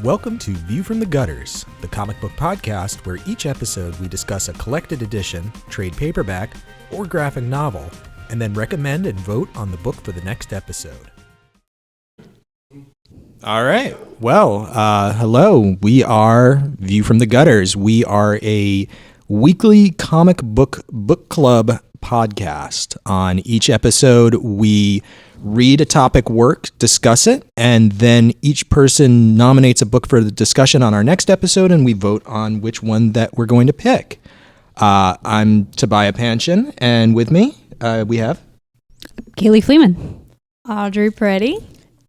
Welcome to View from the Gutters, the comic book podcast where each episode we discuss a collected edition, trade paperback, or graphic novel, and then recommend and vote on the book for the next episode. All right. Well, hello. We are View from the Gutters. We are a weekly comic book club podcast. On each episode, we read a topic work, discuss it, and then each person nominates a book for the discussion on our next episode, and we vote on which one that we're going to pick. I'm Tobiah Panshin, and with me, we have Kayleigh Fleeman, Audrey Preti,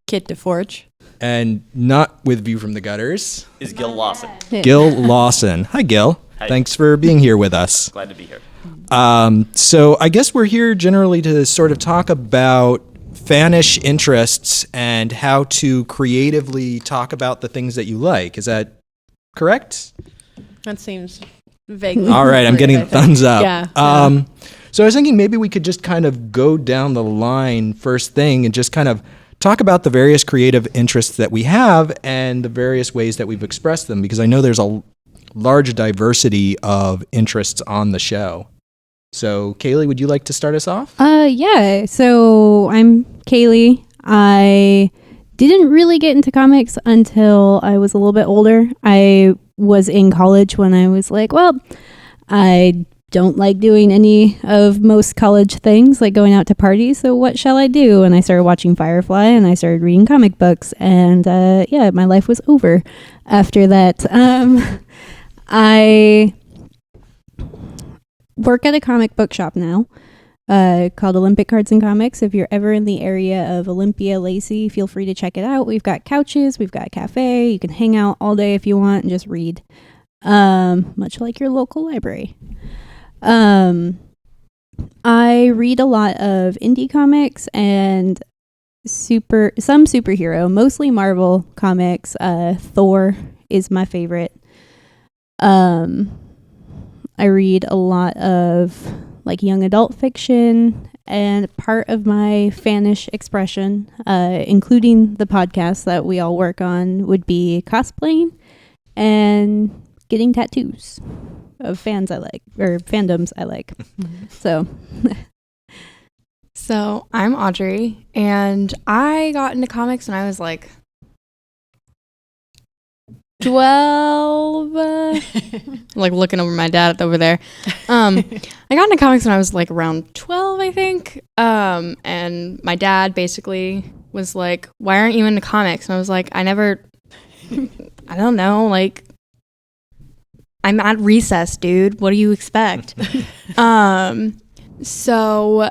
DeForge, and not with View from the Gutters is Gil Lawson. Gil Lawson. Hi, Gil. Hi. Thanks for being here with us. Glad to be here. So I guess we're here generally to sort of talk about Fannish interests and how to creatively talk about the things that you like. Is that correct? That seems vaguely. All right, I'm getting a thumbs up. Yeah. So I was thinking maybe we could just kind of go down the line first thing and just kind of talk about the various creative interests that we have and the various ways that we've expressed them, because I know there's a large diversity of interests on the show. So, Kayleigh, would you like to start us off? Yeah. So I'm Kayleigh. I didn't really get into comics until I was a little bit older. I was in college when I was like, well, I don't like doing any of most college things, like going out to parties, so what shall I do? And I started watching Firefly, and I started reading comic books, and yeah, my life was over after that. I work at a comic book shop now called Olympic Cards and Comics. If you're ever in the area of Olympia, Lacey, feel free to check it out. We've got couches, we've got a cafe. You can hang out all day if you want and just read, much like your local library. I read a lot of indie comics and some superhero, mostly Marvel comics. Thor is my favorite. I read a lot of like young adult fiction, and part of my Fannish expression, including the podcast that we all work on, would be cosplaying and getting tattoos of fans I like, or fandoms I like. So I'm Audrey, and I got into comics when I was like 12. Like looking over my dad over there. I got into comics when I was like around 12, I think. And my dad basically was like, "Why aren't you into comics?" And I was like, I don't know, like, I'm at recess, dude. What do you expect? So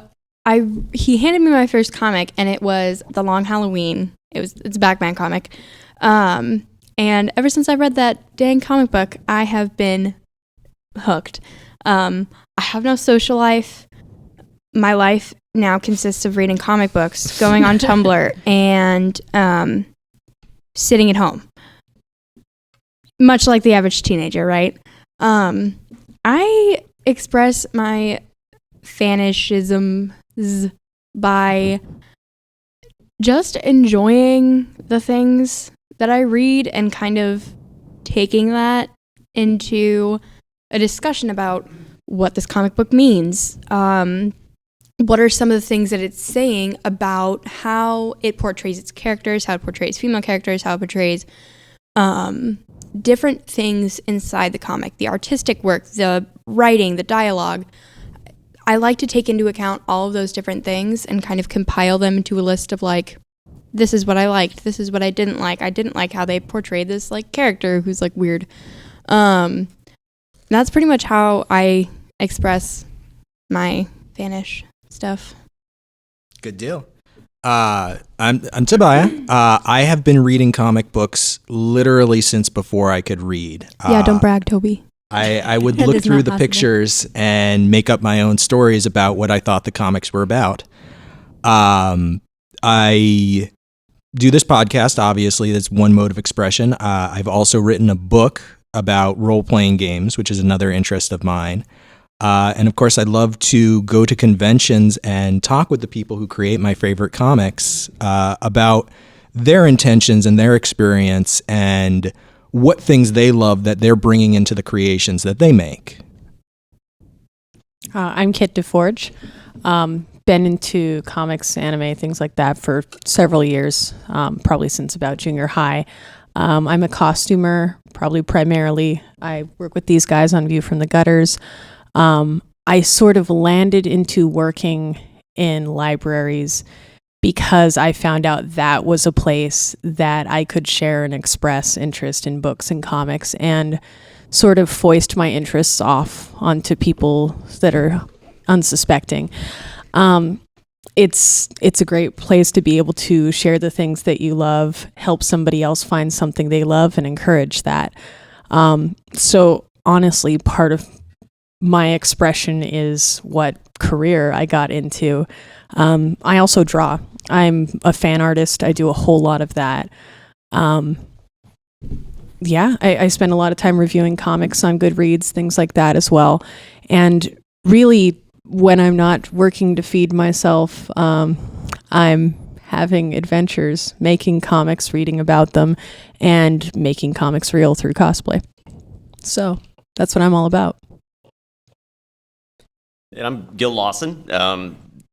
he handed me my first comic, and it was The Long Halloween. It's a Batman comic. And ever since I read that dang comic book, I have been hooked. I have no social life. My life now consists of reading comic books, going on Tumblr, and sitting at home. Much like the average teenager, right? I express my Fannishisms by just enjoying the things that I read and kind of taking that into a discussion about what this comic book means. What are some of the things that it's saying about how it portrays its characters, how it portrays female characters, how it portrays different things inside the comic, the artistic work, the writing, the dialogue. I like to take into account all of those different things and kind of compile them into a list of like, this is what I liked, this is what I didn't like. I didn't like how they portrayed this like character who's like weird. That's pretty much how I express my Fannish stuff. Good deal. I'm Tobiah. I have been reading comic books literally since before I could read. Yeah, don't brag, Toby. I would look through the pictures and make up my own stories about what I thought the comics were about. I do this podcast, obviously. That's one mode of expression. I've also written a book about role-playing games, which is another interest of mine. And of course, I love to go to conventions and talk with the people who create my favorite comics about their intentions and their experience and what things they love that they're bringing into the creations that they make. I'm Kit DeForge. Been into comics, anime, things like that for several years, probably since about junior high. I'm a costumer, probably primarily. I work with these guys on View from the Gutters. I sort of landed into working in libraries because I found out that was a place that I could share and express interest in books and comics, and sort of foist my interests off onto people that are unsuspecting. It's a great place to be able to share the things that you love, help somebody else find something they love, and encourage that. So honestly, part of my expression is what career I got into. I also draw. I'm a fan artist. I do a whole lot of that. I spend a lot of time reviewing comics on Goodreads, things like that as well. And really, when I'm not working to feed myself, I'm having adventures, making comics, reading about them, and making comics real through cosplay. So that's what I'm all about. And I'm Gil Lawson,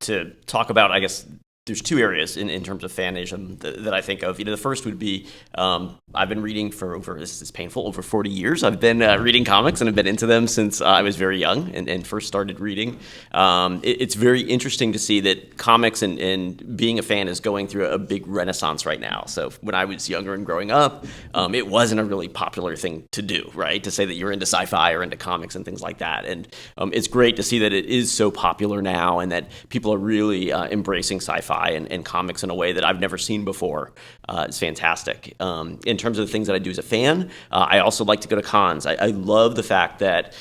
to talk about, I guess, there's two areas in terms of fandom that I think of. The first would be I've been reading for this is painful, over 40 years. I've been reading comics and I've been into them since I was very young and first started reading. It's very interesting to see that comics and being a fan is going through a big renaissance right now. So when I was younger and growing up, it wasn't a really popular thing to do, right? To say that you're into sci-fi or into comics and things like that. And it's great to see that it is so popular now and that people are really embracing sci-fi and comics in a way that I've never seen before. It's fantastic. In terms of the things that I do as a fan, I also like to go to cons. I love the fact that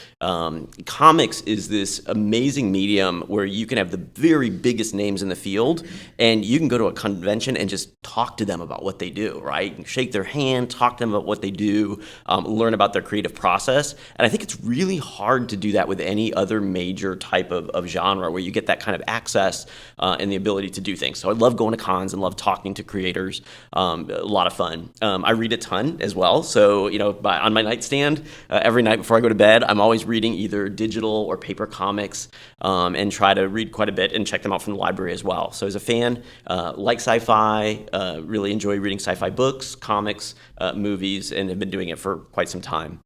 comics is this amazing medium where you can have the very biggest names in the field and you can go to a convention and just talk to them about what they do, right? You can shake their hand, talk to them about what they do, learn about their creative process. And I think it's really hard to do that with any other major type of genre where you get that kind of access and the ability to do things. So I love going to cons and love talking to creators. A lot of fun. I read a ton as well. So, on my nightstand, every night before I go to bed, I'm always reading either digital or paper comics and try to read quite a bit and check them out from the library as well. So as a fan, like sci-fi, really enjoy reading sci-fi books, comics, movies, and have been doing it for quite some time.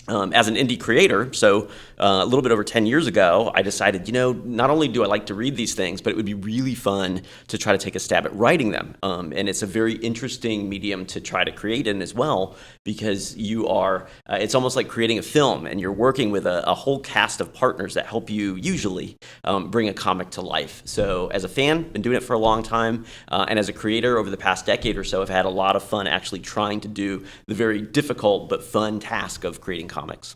As an indie creator, so a little bit over 10 years ago, I decided, not only do I like to read these things, but it would be really fun to try to take a stab at writing them. And it's a very interesting medium to try to create in as well, because it's almost like creating a film, and you're working with a whole cast of partners that help you usually bring a comic to life. So as a fan, been doing it for a long time, and as a creator over the past decade or so, I've had a lot of fun actually trying to do the very difficult but fun task of creating comics.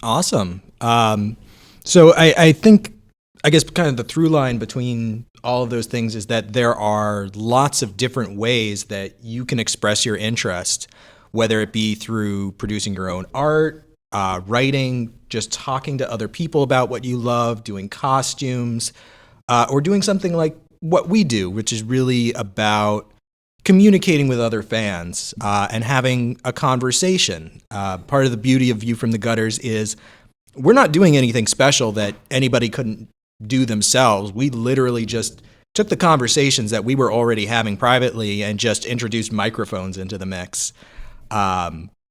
Awesome. So I think, I guess kind of the through line between all of those things is that there are lots of different ways that you can express your interest, whether it be through producing your own art, writing, just talking to other people about what you love, doing costumes, or doing something like what we do, which is really about communicating with other fans and having a conversation. Part of the beauty of View from the Gutters is we're not doing anything special that anybody couldn't do themselves. We literally just took the conversations that we were already having privately and just introduced microphones into the mix,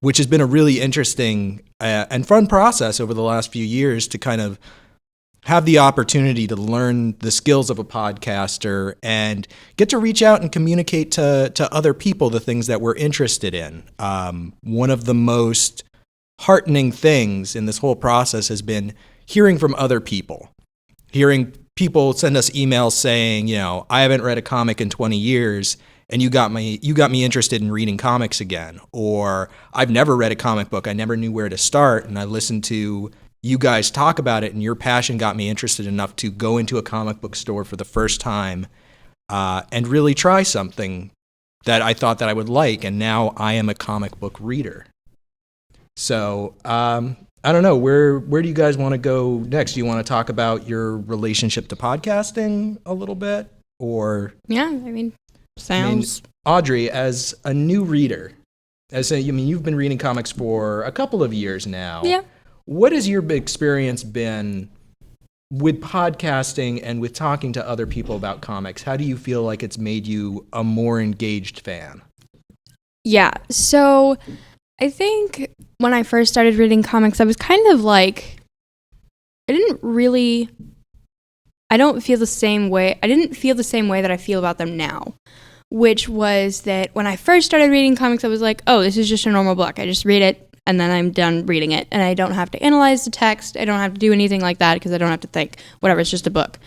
which has been a really interesting and fun process over the last few years to kind of have the opportunity to learn the skills of a podcaster and get to reach out and communicate to other people the things that we're interested in. One of the most heartening things in this whole process has been hearing from other people, hearing people send us emails saying, I haven't read a comic in 20 years and you got me interested in reading comics again. Or I've never read a comic book. I never knew where to start. And I listened to you guys talk about it, and your passion got me interested enough to go into a comic book store for the first time and really try something that I thought that I would like, and now I am a comic book reader. So I don't know, where do you guys want to go next? Do you want to talk about your relationship to podcasting a little bit? Or Yeah, I mean, sounds. Audrey, as a new reader, you've been reading comics for a couple of years now. Yeah. What has your experience been with podcasting and with talking to other people about comics? How do you feel like it's made you a more engaged fan? Yeah, so I think when I first started reading comics, I was kind of like, I didn't feel the same way that I feel about them now, which was that when I first started reading comics, I was like, oh, this is just a normal book. I just read it and then I'm done reading it. And I don't have to analyze the text. I don't have to do anything like that because I don't have to think, whatever, it's just a book.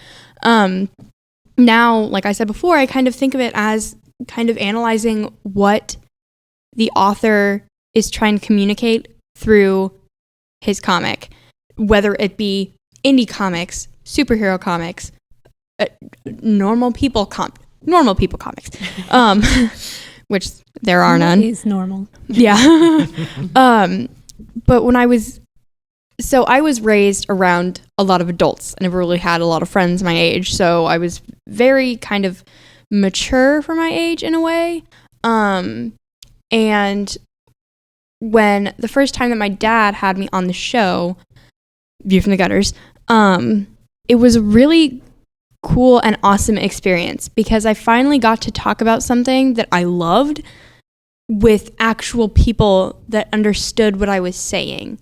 Now, like I said before, I kind of think of it as kind of analyzing what the author is trying to communicate through his comic, whether it be indie comics, superhero comics, normal people comics, which there are none. Is normal. Yeah. But when I was raised around a lot of adults. I never really had a lot of friends my age, so I was very kind of mature for my age in a way. And when the first time that my dad had me on the show, View from the Gutters, it was a really cool and awesome experience because I finally got to talk about something that I loved with actual people that understood what I was saying.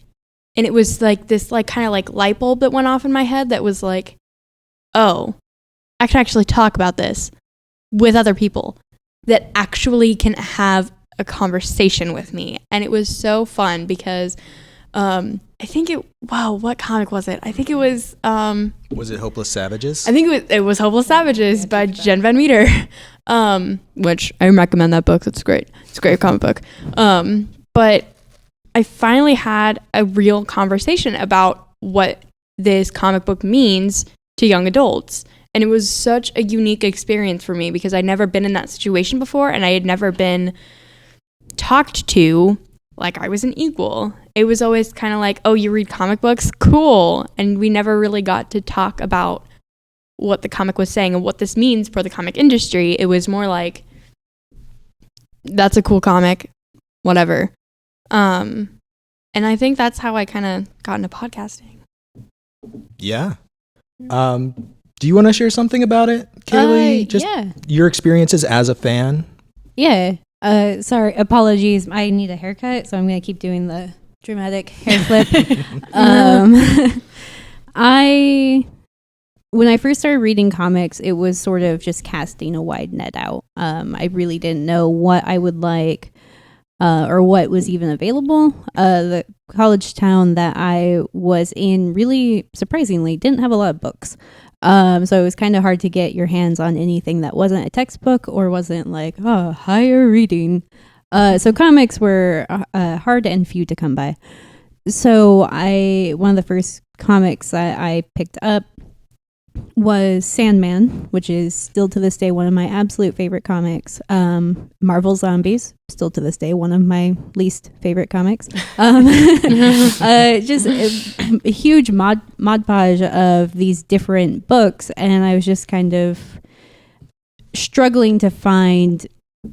And it was like this kind of light bulb that went off in my head that was like, oh, I can actually talk about this with other people that actually can have a conversation with me. And it was so fun because what comic was it? I think it was Was it Hopeless Savages? I think it was Hopeless Savages by Jen Van Meter, which I recommend that book. It's great. It's a great comic book. But I finally had a real conversation about what this comic book means to young adults. And it was such a unique experience for me because I'd never been in that situation before and I had never been talked to like I was an equal. It was always kind of like, oh, you read comic books? Cool. And we never really got to talk about what the comic was saying and what this means for the comic industry. It was more like, that's a cool comic, whatever. And I think that's how I kind of got into podcasting. Yeah. Do you want to share something about it, Kayleigh? Just yeah. Your experiences as a fan? Yeah. Sorry, apologies. I need a haircut, so I'm going to keep doing the dramatic hair flip. When I first started reading comics, it was sort of just casting a wide net out. I really didn't know what I would like or what was even available. The college town that I was in really surprisingly didn't have a lot of books. So it was kind of hard to get your hands on anything that wasn't a textbook or wasn't like, higher reading. So comics were hard and few to come by. So one of the first comics that I picked up was Sandman, which is still to this day one of my absolute favorite comics. Marvel Zombies, still to this day one of my least favorite comics. Just a huge modpodge of these different books, and I was just kind of struggling to find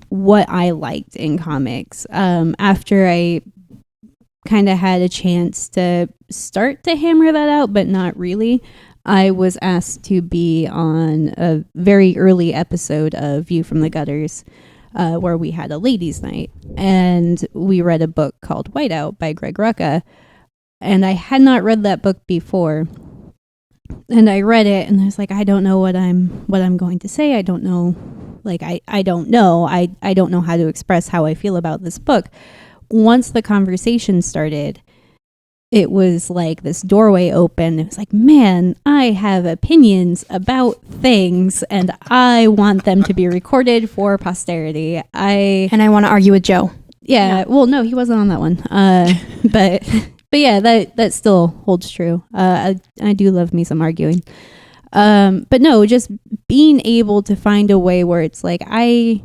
what I liked in comics. After I kind of had a chance to start to hammer that out, but not really, I was asked to be on a very early episode of View from the Gutters, where we had a ladies' night, and we read a book called Whiteout by Greg Rucka, and I had not read that book before, and I read it, and I was like, I don't know what I'm going to say. I don't know, I don't know. I don't know how to express how I feel about this book. Once the conversation started, it was like this doorway open. It was like, man, I have opinions about things and I want them to be recorded for posterity. And I want to argue with Joe. Yeah. Well, no, he wasn't on that one. But yeah, that still holds true. I do love me some arguing. But no, just being able to find a way where it's like, I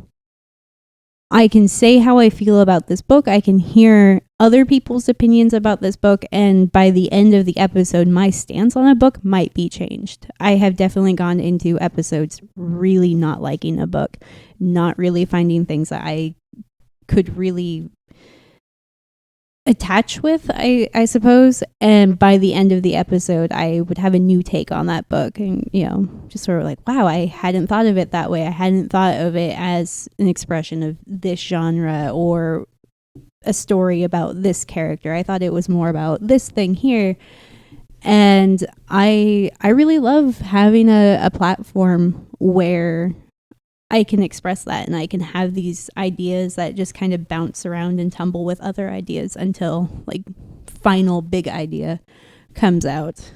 can say how I feel about this book. I can hear other people's opinions about this book, and by the end of the episode, my stance on a book might be changed. I have definitely gone into episodes really not liking a book, not really finding things that I could really attach with, I suppose. And by the end of the episode, I would have a new take on that book, and just sort of like, wow, I hadn't thought of it that way. I hadn't thought of it as an expression of this genre or a story about this character. I thought it was more about this thing here. And I really love having a platform where I can express that, and I can have these ideas that just kind of bounce around and tumble with other ideas until like final big idea comes out.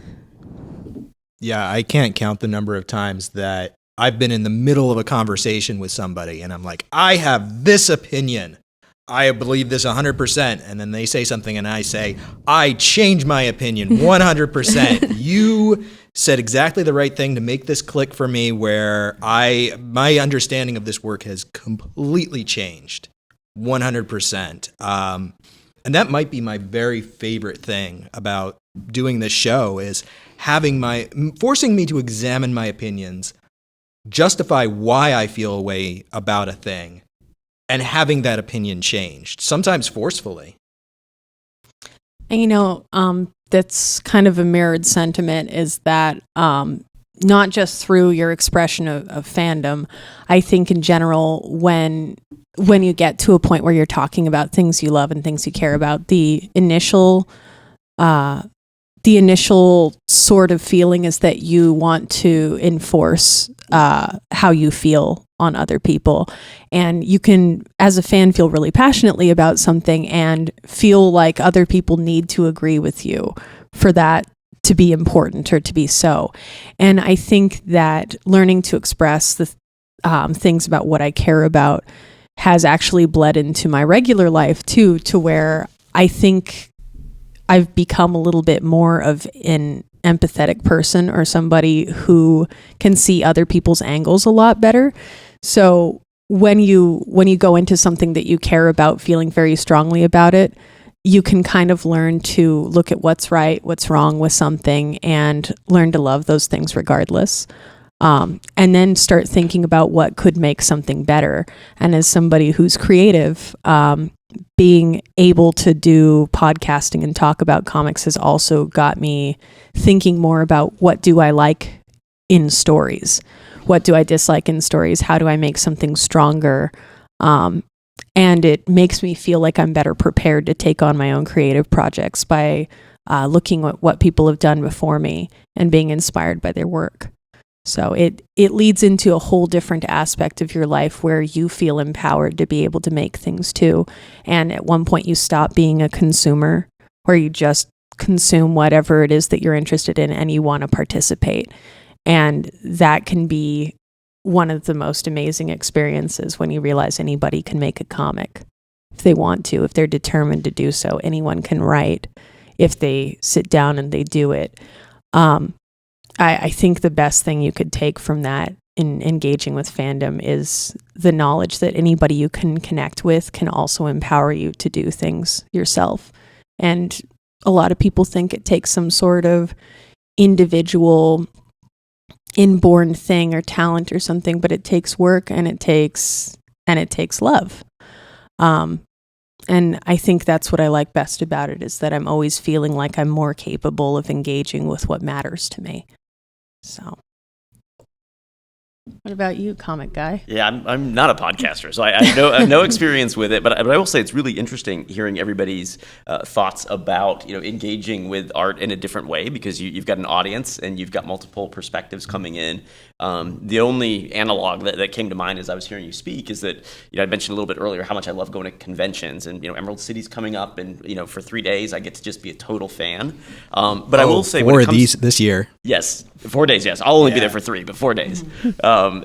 Yeah, I can't count the number of times that I've been in the middle of a conversation with somebody and I'm like, I have this opinion. I believe this 100%. And then they say something and I say, I change my opinion 100%. You said exactly the right thing to make this click for me, where my understanding of this work has completely changed 100%. And that might be my very favorite thing about doing this show, is forcing me to examine my opinions, justify why I feel a way about a thing, and having that opinion changed, sometimes forcefully. And that's kind of a mirrored sentiment, is that not just through your expression of fandom. I think in general, when you get to a point where you're talking about things you love and things you care about, the initial sort of feeling is that you want to enforce how you feel on other people. And you can, as a fan, feel really passionately about something and feel like other people need to agree with you for that to be important or to be so. And I think that learning to express the things about what I care about has actually bled into my regular life too, to where I think I've become a little bit more of an empathetic person, or somebody who can see other people's angles a lot better. So when you go into something that you care about, feeling very strongly about it, you can kind of learn to look at what's right, what's wrong with something, and learn to love those things regardless. And then start thinking about what could make something better. And as somebody who's creative, being able to do podcasting and talk about comics has also got me thinking more about, what do I like in stories? What do I dislike in stories? How do I make something stronger? And it makes me feel like I'm better prepared to take on my own creative projects by looking at what people have done before me and being inspired by their work. So it leads into a whole different aspect of your life where you feel empowered to be able to make things too. And at one point you stop being a consumer, where you just consume whatever it is that you're interested in and you want to participate. And that can be one of the most amazing experiences, when you realize anybody can make a comic if they want to, if they're determined to do so. Anyone can write if they sit down and they do it. I think the best thing you could take from that in engaging with fandom is the knowledge that anybody you can connect with can also empower you to do things yourself. And a lot of people think it takes some sort of individual inborn thing or talent or something, but it takes work, and it takes love. And I think that's what I like best about it, is that I'm always feeling like I'm more capable of engaging with what matters to me. So, what about you, comic guy? Yeah, I'm not a podcaster, so I have no experience with it. But I will say it's really interesting hearing everybody's thoughts about engaging with art in a different way, because you've got an audience and you've got multiple perspectives coming in. The only analog that came to mind as I was hearing you speak is that I mentioned a little bit earlier how much I love going to conventions, and Emerald City's coming up, and for 3 days I get to just be a total fan. But I will say, this year. Yes, 4 days. Yes, I'll only be there for 3, but 4 days.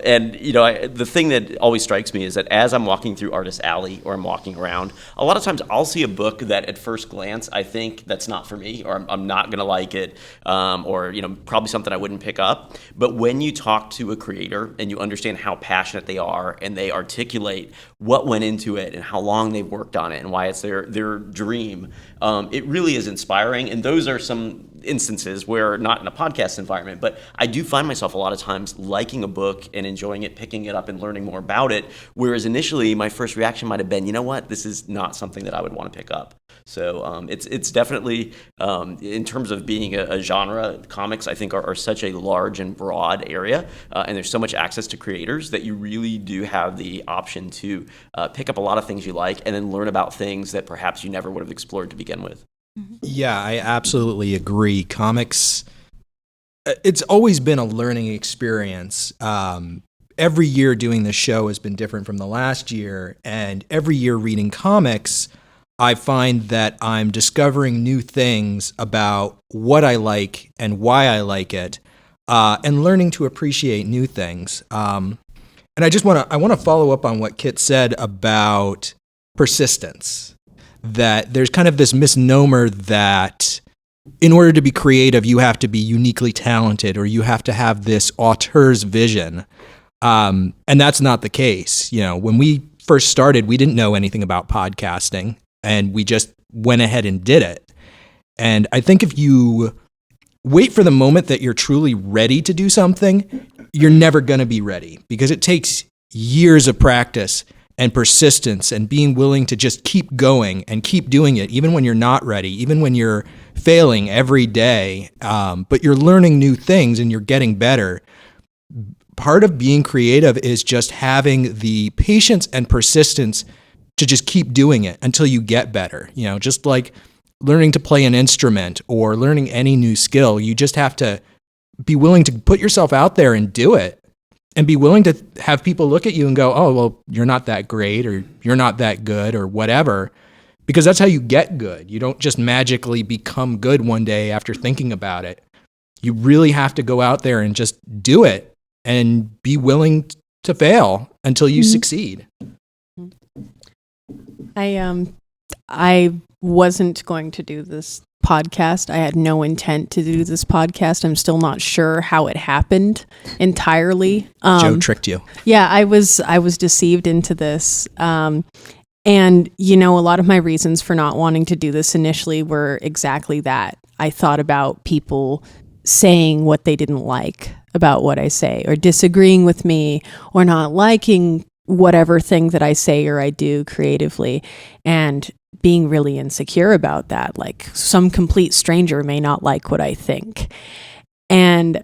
And the thing that always strikes me is that as I'm walking through Artist Alley or I'm walking around, a lot of times I'll see a book that at first glance I think that's not for me, or I'm not going to like it, or probably something I wouldn't pick up. But when you talk to a creator and you understand how passionate they are and they articulate what went into it and how long they've worked on it and why it's their dream, it really is inspiring. And those are some instances where, not in a podcast environment, but I do find myself a lot of times liking a book and enjoying it, picking it up and learning more about it, whereas initially my first reaction might have been, you know what, this is not something that I would want to pick up. So it's definitely, in terms of being a genre, comics I think are such a large and broad area, and there's so much access to creators that you really do have the option to pick up a lot of things you like and then learn about things that perhaps you never would have explored to begin with. Yeah, I absolutely agree. Comics, it's always been a learning experience. Every year doing this show has been different from the last year, and every year reading comics, I find that I'm discovering new things about what I like and why I like it, and learning to appreciate new things. And I want to follow up on what Kit said about persistence. That there's kind of this misnomer that in order to be creative, you have to be uniquely talented or you have to have this auteur's vision. And that's not the case. When we first started, we didn't know anything about podcasting and we just went ahead and did it. And I think if you wait for the moment that you're truly ready to do something, you're never going to be ready because it takes years of practice and persistence and being willing to just keep going and keep doing it, even when you're not ready, even when you're failing every day, but you're learning new things and you're getting better. Part of being creative is just having the patience and persistence to just keep doing it until you get better. Just like learning to play an instrument or learning any new skill, you just have to be willing to put yourself out there and do it. And be willing to have people look at you and go, oh, well, you're not that great or you're not that good or whatever, because that's how you get good. You don't just magically become good one day after thinking about it. You really have to go out there and just do it and be willing to fail until you succeed. I wasn't going to do this podcast. I had no intent to do this podcast. I'm still not sure how it happened entirely. Joe tricked you. Yeah, I was deceived into this. And a lot of my reasons for not wanting to do this initially were exactly that. I thought about people saying what they didn't like about what I say, or disagreeing with me, or not liking whatever thing that I say or I do creatively, and being really insecure about that. Like, some complete stranger may not like what I think. And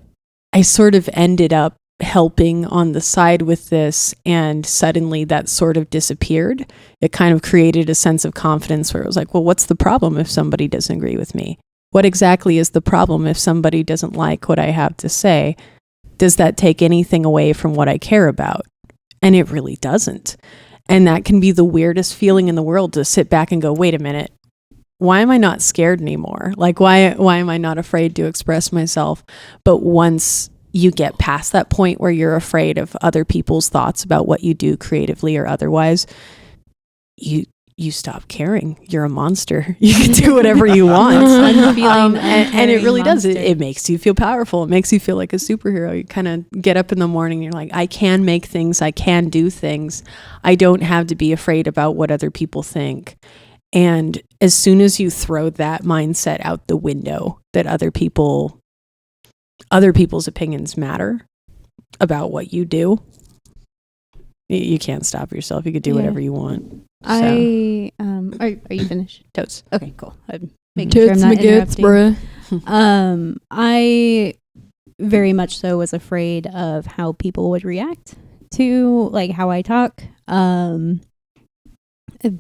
I sort of ended up helping on the side with this, and suddenly that sort of disappeared. It kind of created a sense of confidence where it was like, well, what's the problem if somebody doesn't agree with me? What exactly is the problem if somebody doesn't like what I have to say? Does that take anything away from what I care about? And it really doesn't. And that can be the weirdest feeling in the world, to sit back and go, wait a minute, why am I not scared anymore? Like, why am I not afraid to express myself? But once you get past that point where you're afraid of other people's thoughts about what you do creatively or otherwise, you stop caring. You're a monster. You can do whatever you want. And it really does. It makes you feel powerful. It makes you feel like a superhero. You kind of get up in the morning and you're like, I can make things. I can do things. I don't have to be afraid about what other people think. And as soon as you throw that mindset out the window, that other people's opinions matter about what you do, you can't stop yourself. You could do whatever you want. So. Are you finished? Totes. Okay, cool. I'm making sure I'm not interrupting. I very much so was afraid of how people would react to like how I talk,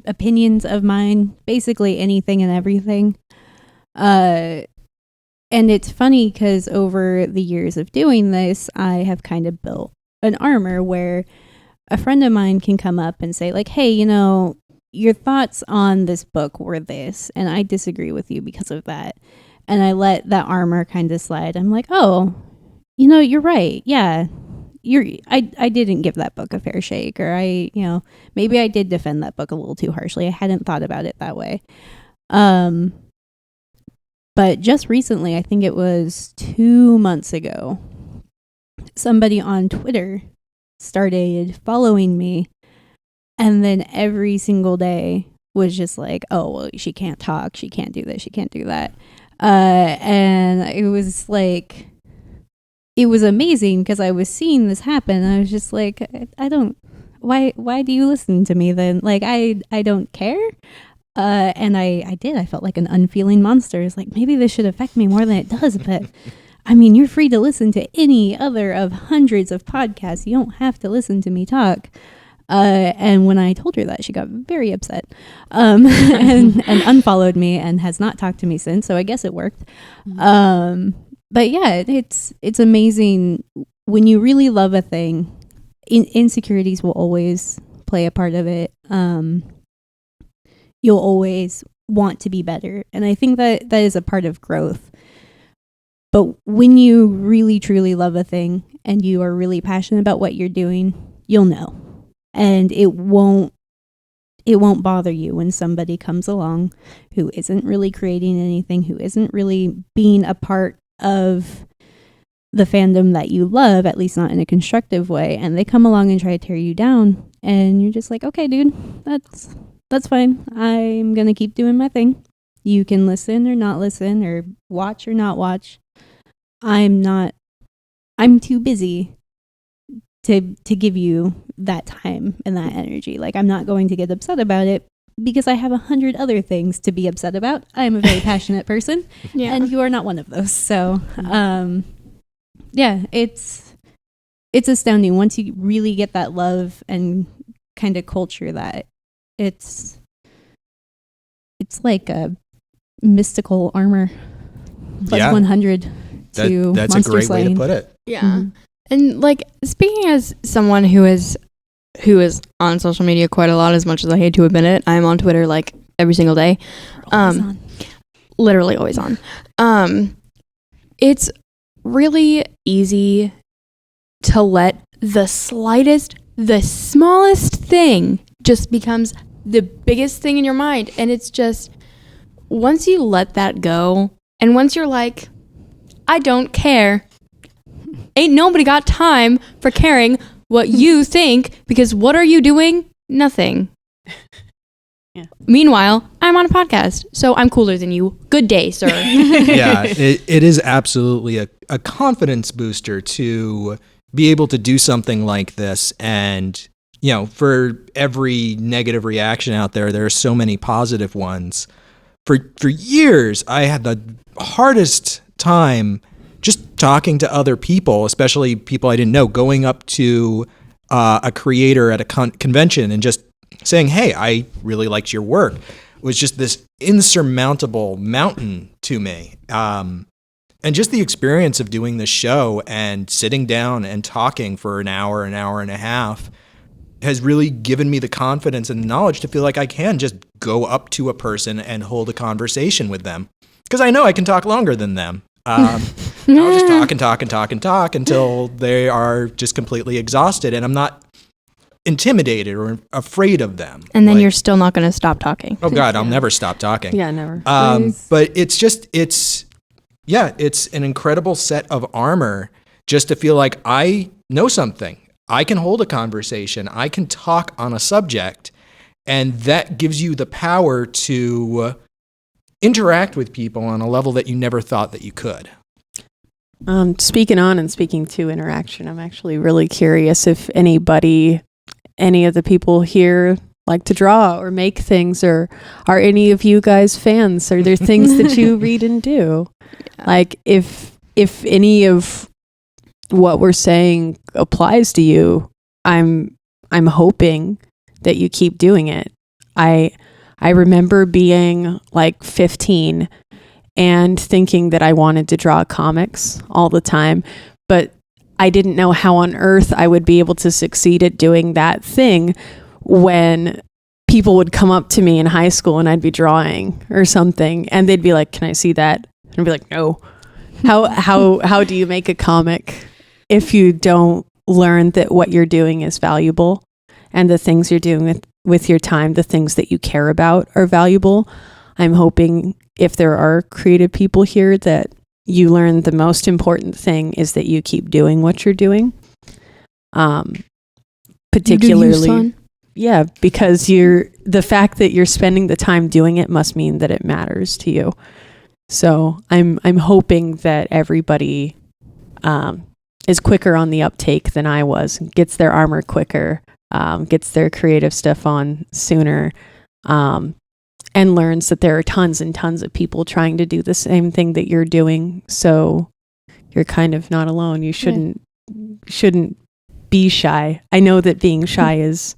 opinions of mine, basically anything and everything. And it's funny because over the years of doing this, I have kind of built an armor where a friend of mine can come up and say like, hey, your thoughts on this book were this, and I disagree with you because of that. And I let that armor kind of slide. I'm like, oh, you're right. Yeah, I didn't give that book a fair shake, or maybe I did defend that book a little too harshly. I hadn't thought about it that way. But just recently, I think it was 2 months ago, somebody on Twitter started following me, and then every single day was just like, oh, well, she can't talk, she can't do this, she can't do that. And it was like, it was amazing because I was seeing this happen. I was just like, why do you listen to me then? Like, I don't care. And I did. I felt like an unfeeling monster. It's like, maybe this should affect me more than it does. But I mean, you're free to listen to any other of hundreds of podcasts. You don't have to listen to me talk. And when I told her that, she got very upset, and unfollowed me and has not talked to me since. So I guess it worked. But yeah, it's amazing when you really love a thing. Insecurities will always play a part of it. You'll always want to be better. And I think that is a part of growth. But when you really, truly love a thing and you are really passionate about what you're doing, you'll know. And it won't bother you when somebody comes along who isn't really creating anything, who isn't really being a part of the fandom that you love, at least not in a constructive way. And they come along and try to tear you down. And you're just like, okay, dude, that's fine. I'm going to keep doing my thing. You can listen or not listen, or watch or not watch. I'm too busy to give you that time and that energy. Like, I'm not going to get upset about it because I have 100 other things to be upset about. I am a very passionate person, and you are not one of those. So, yeah, it's astounding once you really get that love and kind of culture that it's like a mystical armor plus 100 to that's monster a great slaying. way to put it. Yeah. Mm-hmm. And like, speaking as someone who is on social media quite a lot, as much as I hate to admit it, I'm on Twitter like every single day. Literally always on. It's really easy to let the smallest thing just becomes the biggest thing in your mind. And it's just, once you let that go, and once you're like, I don't care, ain't nobody got time for caring what you think, because what are you doing? Nothing. Yeah. Meanwhile, I'm on a podcast, so I'm cooler than you. Good day, sir. Yeah, it is absolutely a confidence booster to be able to do something like this. And, for every negative reaction out there, there are so many positive ones. For years, I had the hardest time just talking to other people, especially people I didn't know, going up to a creator at a convention and just saying, hey, I really liked your work. It was just this insurmountable mountain to me. And just the experience of doing this show and sitting down and talking for an hour and a half has really given me the confidence and knowledge to feel like I can just go up to a person and hold a conversation with them. Because I know I can talk longer than them. I'll just talk until they are just completely exhausted, and I'm not intimidated or afraid of them. And then you're still not going to stop talking. Oh God, I'll never stop talking. Yeah, never. But it's an incredible set of armor just to feel like I know something. I can hold a conversation. I can talk on a subject, and that gives you the power to interact with people on a level that you never thought that you could. Speaking on and speaking to interaction, I'm actually really curious if any of the people here like to draw or make things, or are any of you guys fans? Are there things that you read and do? Yeah. Like if any of what we're saying applies to you, I'm hoping that you keep doing it. I remember being like 15 and thinking that I wanted to draw comics all the time, but I didn't know how on earth I would be able to succeed at doing that thing when people would come up to me in high school and I'd be drawing or something, and they'd be like, "Can I see that?" And I'd be like, "No." How do you make a comic if you don't learn that what you're doing is valuable, and the things you're doing with your time, the things that you care about, are valuable. I'm hoping if there are creative people here that you learn the most important thing is that you keep doing what you're doing. Particularly, yeah, because the fact that you're spending the time doing it must mean that it matters to you. So I'm hoping that everybody is quicker on the uptake than I was, gets their armor quicker, gets their creative stuff on sooner, and learns that there are tons and tons of people trying to do the same thing that you're doing. So you're kind of not alone. You shouldn't be shy. I know that being shy is,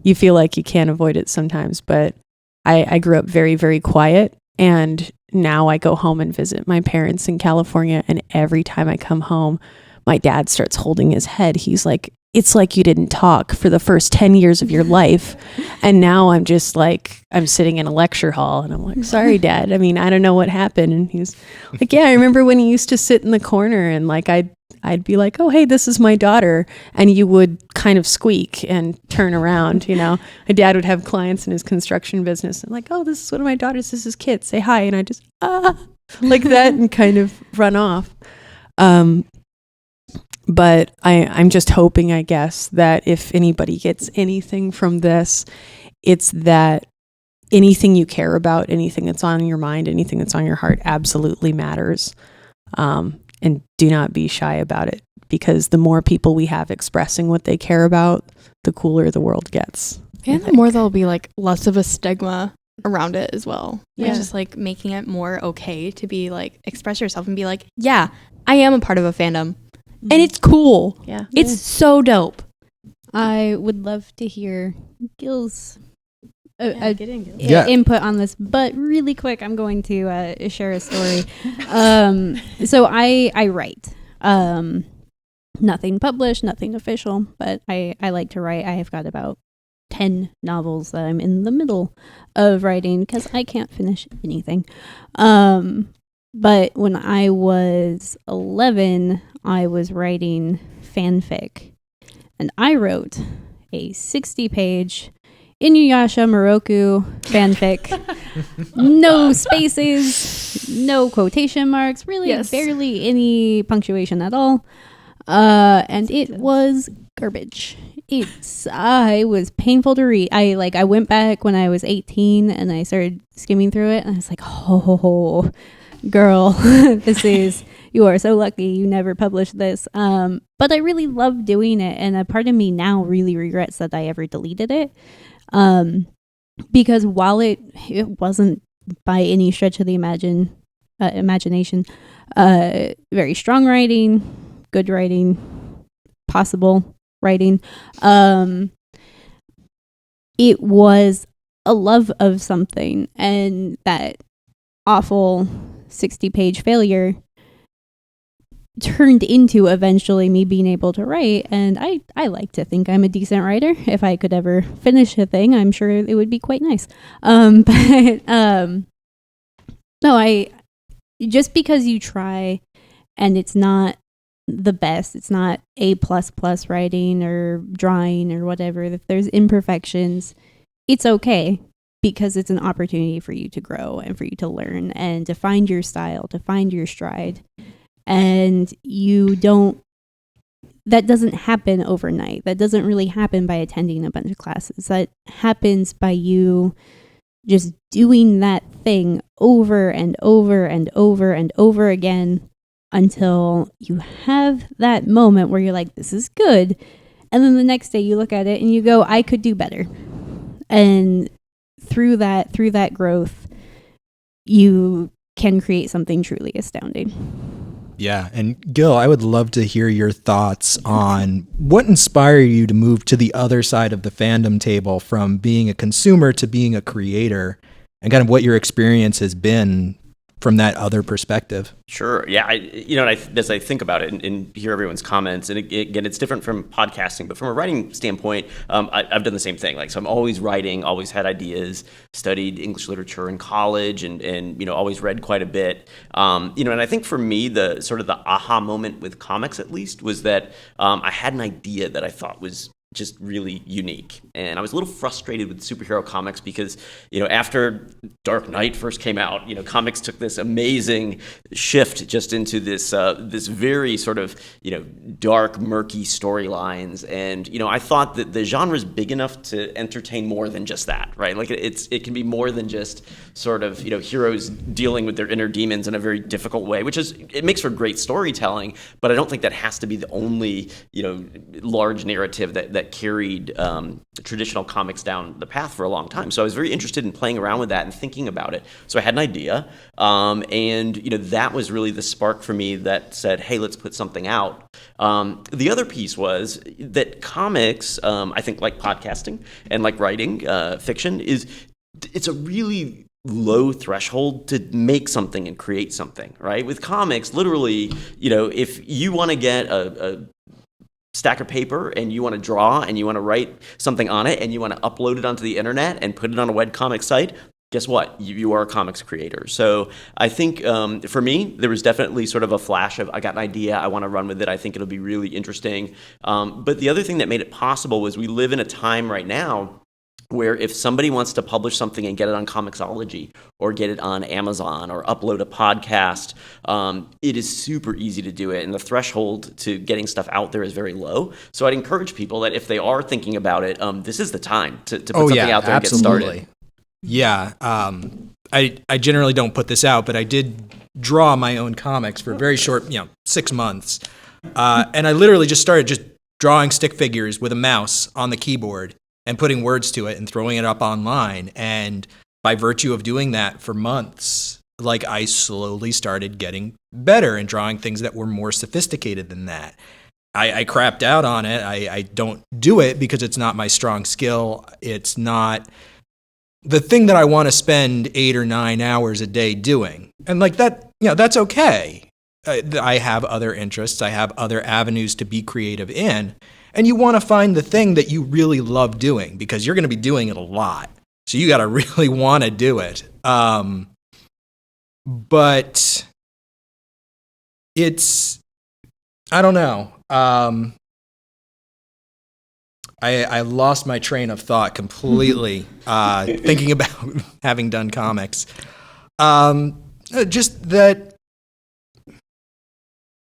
you feel like you can't avoid it sometimes, but I grew up very, very quiet, and now I go home and visit my parents in California, and every time I come home, my dad starts holding his head. He's like, it's like you didn't talk for the first 10 years of your life. And now I'm just like, I'm sitting in a lecture hall and I'm like, sorry, Dad. I mean, I don't know what happened. And he's like, yeah, I remember when he used to sit in the corner and like, I'd be like, oh, hey, this is my daughter. And you would kind of squeak and turn around, you know. My dad would have clients in his construction business and like, oh, this is one of my daughters. This is Kit. Say hi. And I just, like that and kind of run off. But I'm just hoping, I guess, that if anybody gets anything from this, it's that anything you care about, anything that's on your mind, anything that's on your heart absolutely matters. And do not be shy about it, because the more people we have expressing what they care about, the cooler the world gets. And the more there'll be like less of a stigma around it as well. Yeah. It's just like making it more okay to be like, express yourself and be like, yeah, I am a part of a fandom. And it's cool. Yeah. It's so dope. I would love to hear Gil's Yeah. input on this, but really quick, I'm going to share a story. So I write. Nothing published, nothing official, but I like to write. I have got about 10 novels that I'm in the middle of writing because I can't finish anything. But when I was 11, I was writing fanfic, and I wrote a 60-page Inuyasha Moroku fanfic. No spaces, no quotation marks, really barely any punctuation at all. And it was garbage. It was painful to read. I went back when I was 18 and I started skimming through it, and I was like, oh, girl, you are so lucky you never published this. But I really love doing it, and a part of me now really regrets that I ever deleted it. Because while it wasn't by any stretch of the imagination, very strong writing, good writing, possible writing, it was a love of something, and that awful 60-page failure turned into eventually me being able to write. And I like to think I'm a decent writer. If I could ever finish a thing, I'm sure it would be quite nice. No, just because you try and it's not the best, it's not A++ writing or drawing or whatever, if there's imperfections, it's okay, because it's an opportunity for you to grow and for you to learn and to find your style, to find your stride. And that doesn't happen overnight. That doesn't really happen by attending a bunch of classes. That happens by you just doing that thing over and over and over and over again until you have that moment where you're like, this is good. And then the next day you look at it and you go, I could do better. And through that growth, you can create something truly astounding. Yeah. And Gil, I would love to hear your thoughts on what inspired you to move to the other side of the fandom table from being a consumer to being a creator, and kind of what your experience has been from that other perspective. Sure. Yeah. As I think about it and hear everyone's comments, and again, it's different from podcasting, but from a writing standpoint, I've done the same thing. Like, so I'm always writing, always had ideas, studied English literature in college, and always read quite a bit. And I think for me, the sort of the aha moment with comics, at least, was that I had an idea that I thought was just really unique. And I was a little frustrated with superhero comics because, after Dark Knight first came out, comics took this amazing shift just into this this very sort of, dark, murky storylines. And, I thought that the genre is big enough to entertain more than just that, right? Like it can be more than just sort of, heroes dealing with their inner demons in a very difficult way, it makes for great storytelling, but I don't think that has to be the only, large narrative that carried traditional comics down the path for a long time. So I was very interested in playing around with that and thinking about it. So I had an idea, and that was really the spark for me that said, hey, let's put something out. The other piece was that comics, I think, like podcasting and like writing fiction, it's a really low threshold to make something and create something, right? With comics, literally, if you want to get a stack of paper and you want to draw and you want to write something on it and you want to upload it onto the internet and put it on a webcomic site, guess what? You are a comics creator. So I think for me, there was definitely sort of a flash of, I got an idea, I want to run with it, I think it'll be really interesting. But the other thing that made it possible was we live in a time right now where if somebody wants to publish something and get it on Comixology or get it on Amazon or upload a podcast, it is super easy to do it. And the threshold to getting stuff out there is very low. So I'd encourage people that if they are thinking about it, this is the time to put something out there and get started. Yeah. I generally don't put this out, but I did draw my own comics for a very short, 6 months. And I literally just started just drawing stick figures with a mouse on the keyboard and putting words to it and throwing it up online. And by virtue of doing that for months, like, I slowly started getting better and drawing things that were more sophisticated than that. I crapped out on it. I don't do it because it's not my strong skill. It's not the thing that I want to spend 8 or 9 hours a day doing. And like that, that's okay. I have other interests. I have other avenues to be creative in. And you want to find the thing that you really love doing because you're going to be doing it a lot. So you got to really want to do it. But it's, I don't know. I lost my train of thought completely thinking about having done comics. Just that.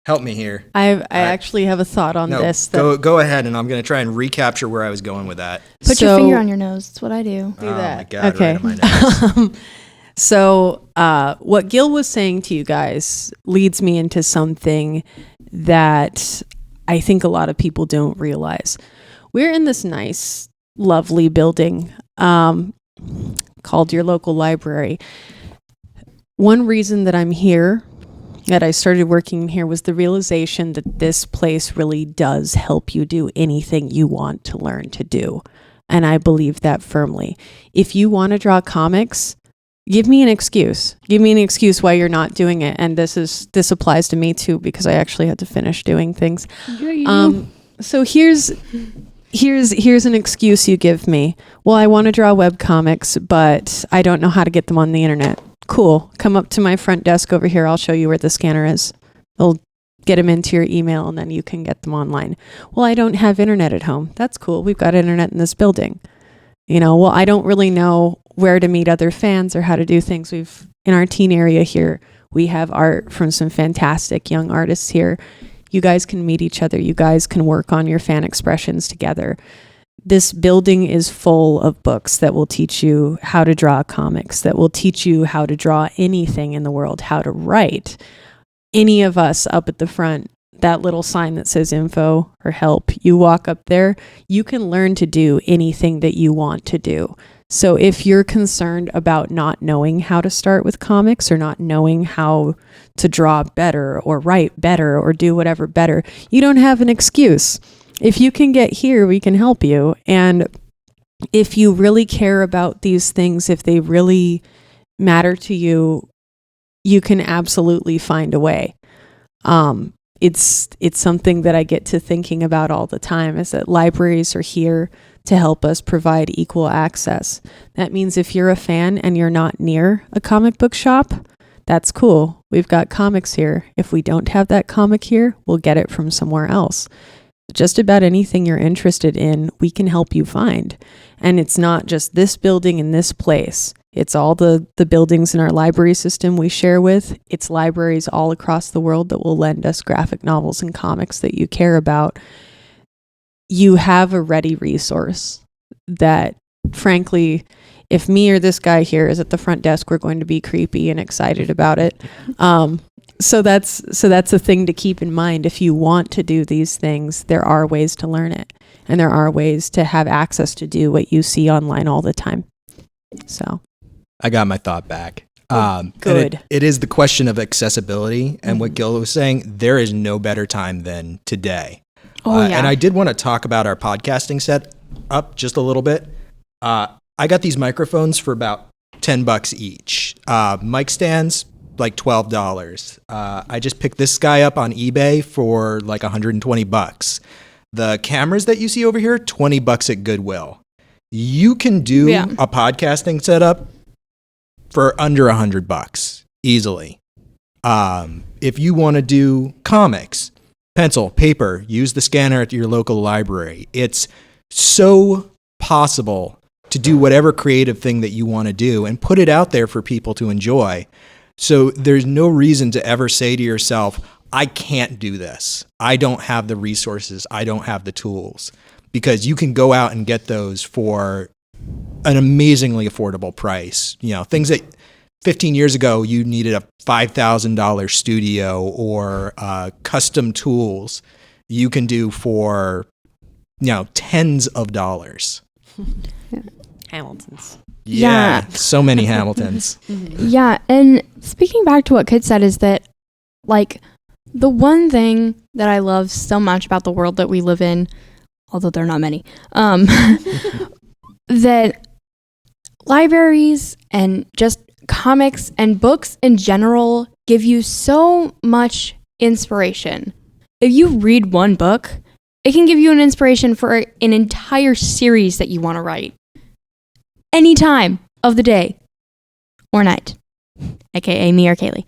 Help me here. I actually have a thought on this. Go ahead, and I'm going to try and recapture where I was going with that. Put your finger on your nose. That's what I do. Do that. Oh my God, okay. right on my nose. So what Gil was saying to you guys leads me into something that I think a lot of people don't realize. We're in this nice, lovely building called your local library. One reason that I'm here, that I started working here, was the realization that this place really does help you do anything you want to learn to do. And I believe that firmly. If you want to draw comics, give me an excuse. Give me an excuse why you're not doing it. And this applies to me too, because I actually had to finish doing things. So here's an excuse you give me. Well, I want to draw webcomics, but I don't know how to get them on the internet. Cool. Come up to my front desk over here. I'll show you where the scanner is. I'll get them into your email and then you can get them online. Well, I don't have internet at home. That's cool. We've got internet in this building. Well, I don't really know where to meet other fans or how to do things. In our teen area here, we have art from some fantastic young artists here. You guys can meet each other. You guys can work on your fan expressions together. This building is full of books that will teach you how to draw comics, that will teach you how to draw anything in the world, how to write. Any of us up at the front, that little sign that says info or help, you walk up there, you can learn to do anything that you want to do. So if you're concerned about not knowing how to start with comics or not knowing how to draw better or write better or do whatever better, you don't have an excuse. If you can get here, we can help you. And if you really care about these things, if they really matter to you, you can absolutely find a way. It's something that I get to thinking about all the time, is that libraries are here to help us provide equal access. That means if you're a fan and you're not near a comic book shop, that's cool. We've got comics here. If we don't have that comic here, we'll get it from somewhere else. Just about anything you're interested in, we can help you find. And it's not just this building in this place. It's all the buildings in our library system we share with. It's libraries all across the world that will lend us graphic novels and comics that you care about. You have a ready resource that, frankly, if me or this guy here is at the front desk, we're going to be creepy and excited about it. So that's a thing to keep in mind. If you want to do these things, there are ways to learn it, and there are ways to have access to do what you see online all the time. So I got my thought back. Good. It is the question of accessibility, and what Gil was saying, there is no better time than today. And I did want to talk about our podcasting set up just a little bit. I got these microphones for about $10 each. Mic stands, like $12. I just picked this guy up on eBay for like $120. The cameras that you see over here, $20 at Goodwill. You can do a podcasting setup for under $100 easily. If you want to do comics, pencil, paper, use the scanner at your local library. It's so possible to do whatever creative thing that you want to do and put it out there for people to enjoy. So there's no reason to ever say to yourself, I can't do this. I don't have the resources. I don't have the tools. Because you can go out and get those for an amazingly affordable price. You know, things that 15 years ago you needed a $5,000 studio or custom tools, you can do for, tens of dollars. Hamiltons. Yeah, so many Hamiltons. Yeah, and speaking back to what Kit said is that, like, the one thing that I love so much about the world that we live in, although there are not many, that libraries and just comics and books in general give you so much inspiration. If you read one book, it can give you an inspiration for an entire series that you want to write. Any time of the day or night, aka me or Kayleigh.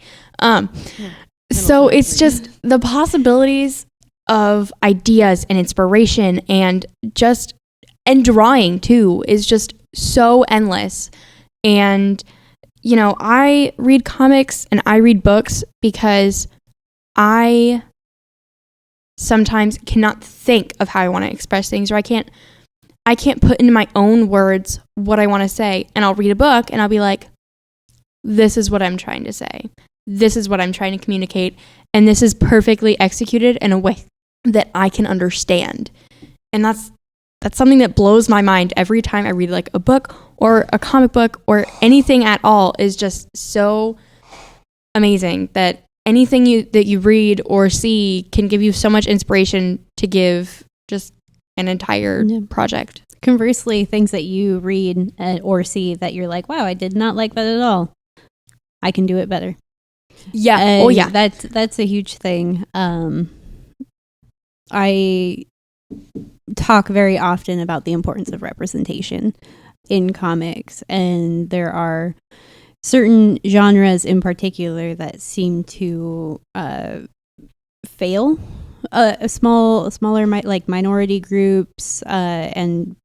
So it's just the possibilities of ideas and inspiration and drawing too is just so endless. And, I read comics and I read books because I sometimes cannot think of how I want to express things, or I can't put into my own words what I want to say. And I'll read a book and I'll be like, this is what I'm trying to say. This is what I'm trying to communicate. And this is perfectly executed in a way that I can understand. And that's something that blows my mind every time I read like a book or a comic book or anything at all. Is just so amazing that anything that you read or see can give you so much inspiration to give just an entire project. Conversely, things that you read or see that you're like, wow, I did not like that at all. I can do it better. Yeah. That's a huge thing. I talk very often about the importance of representation in comics, and there are certain genres in particular that seem to fail. Smaller minority groups and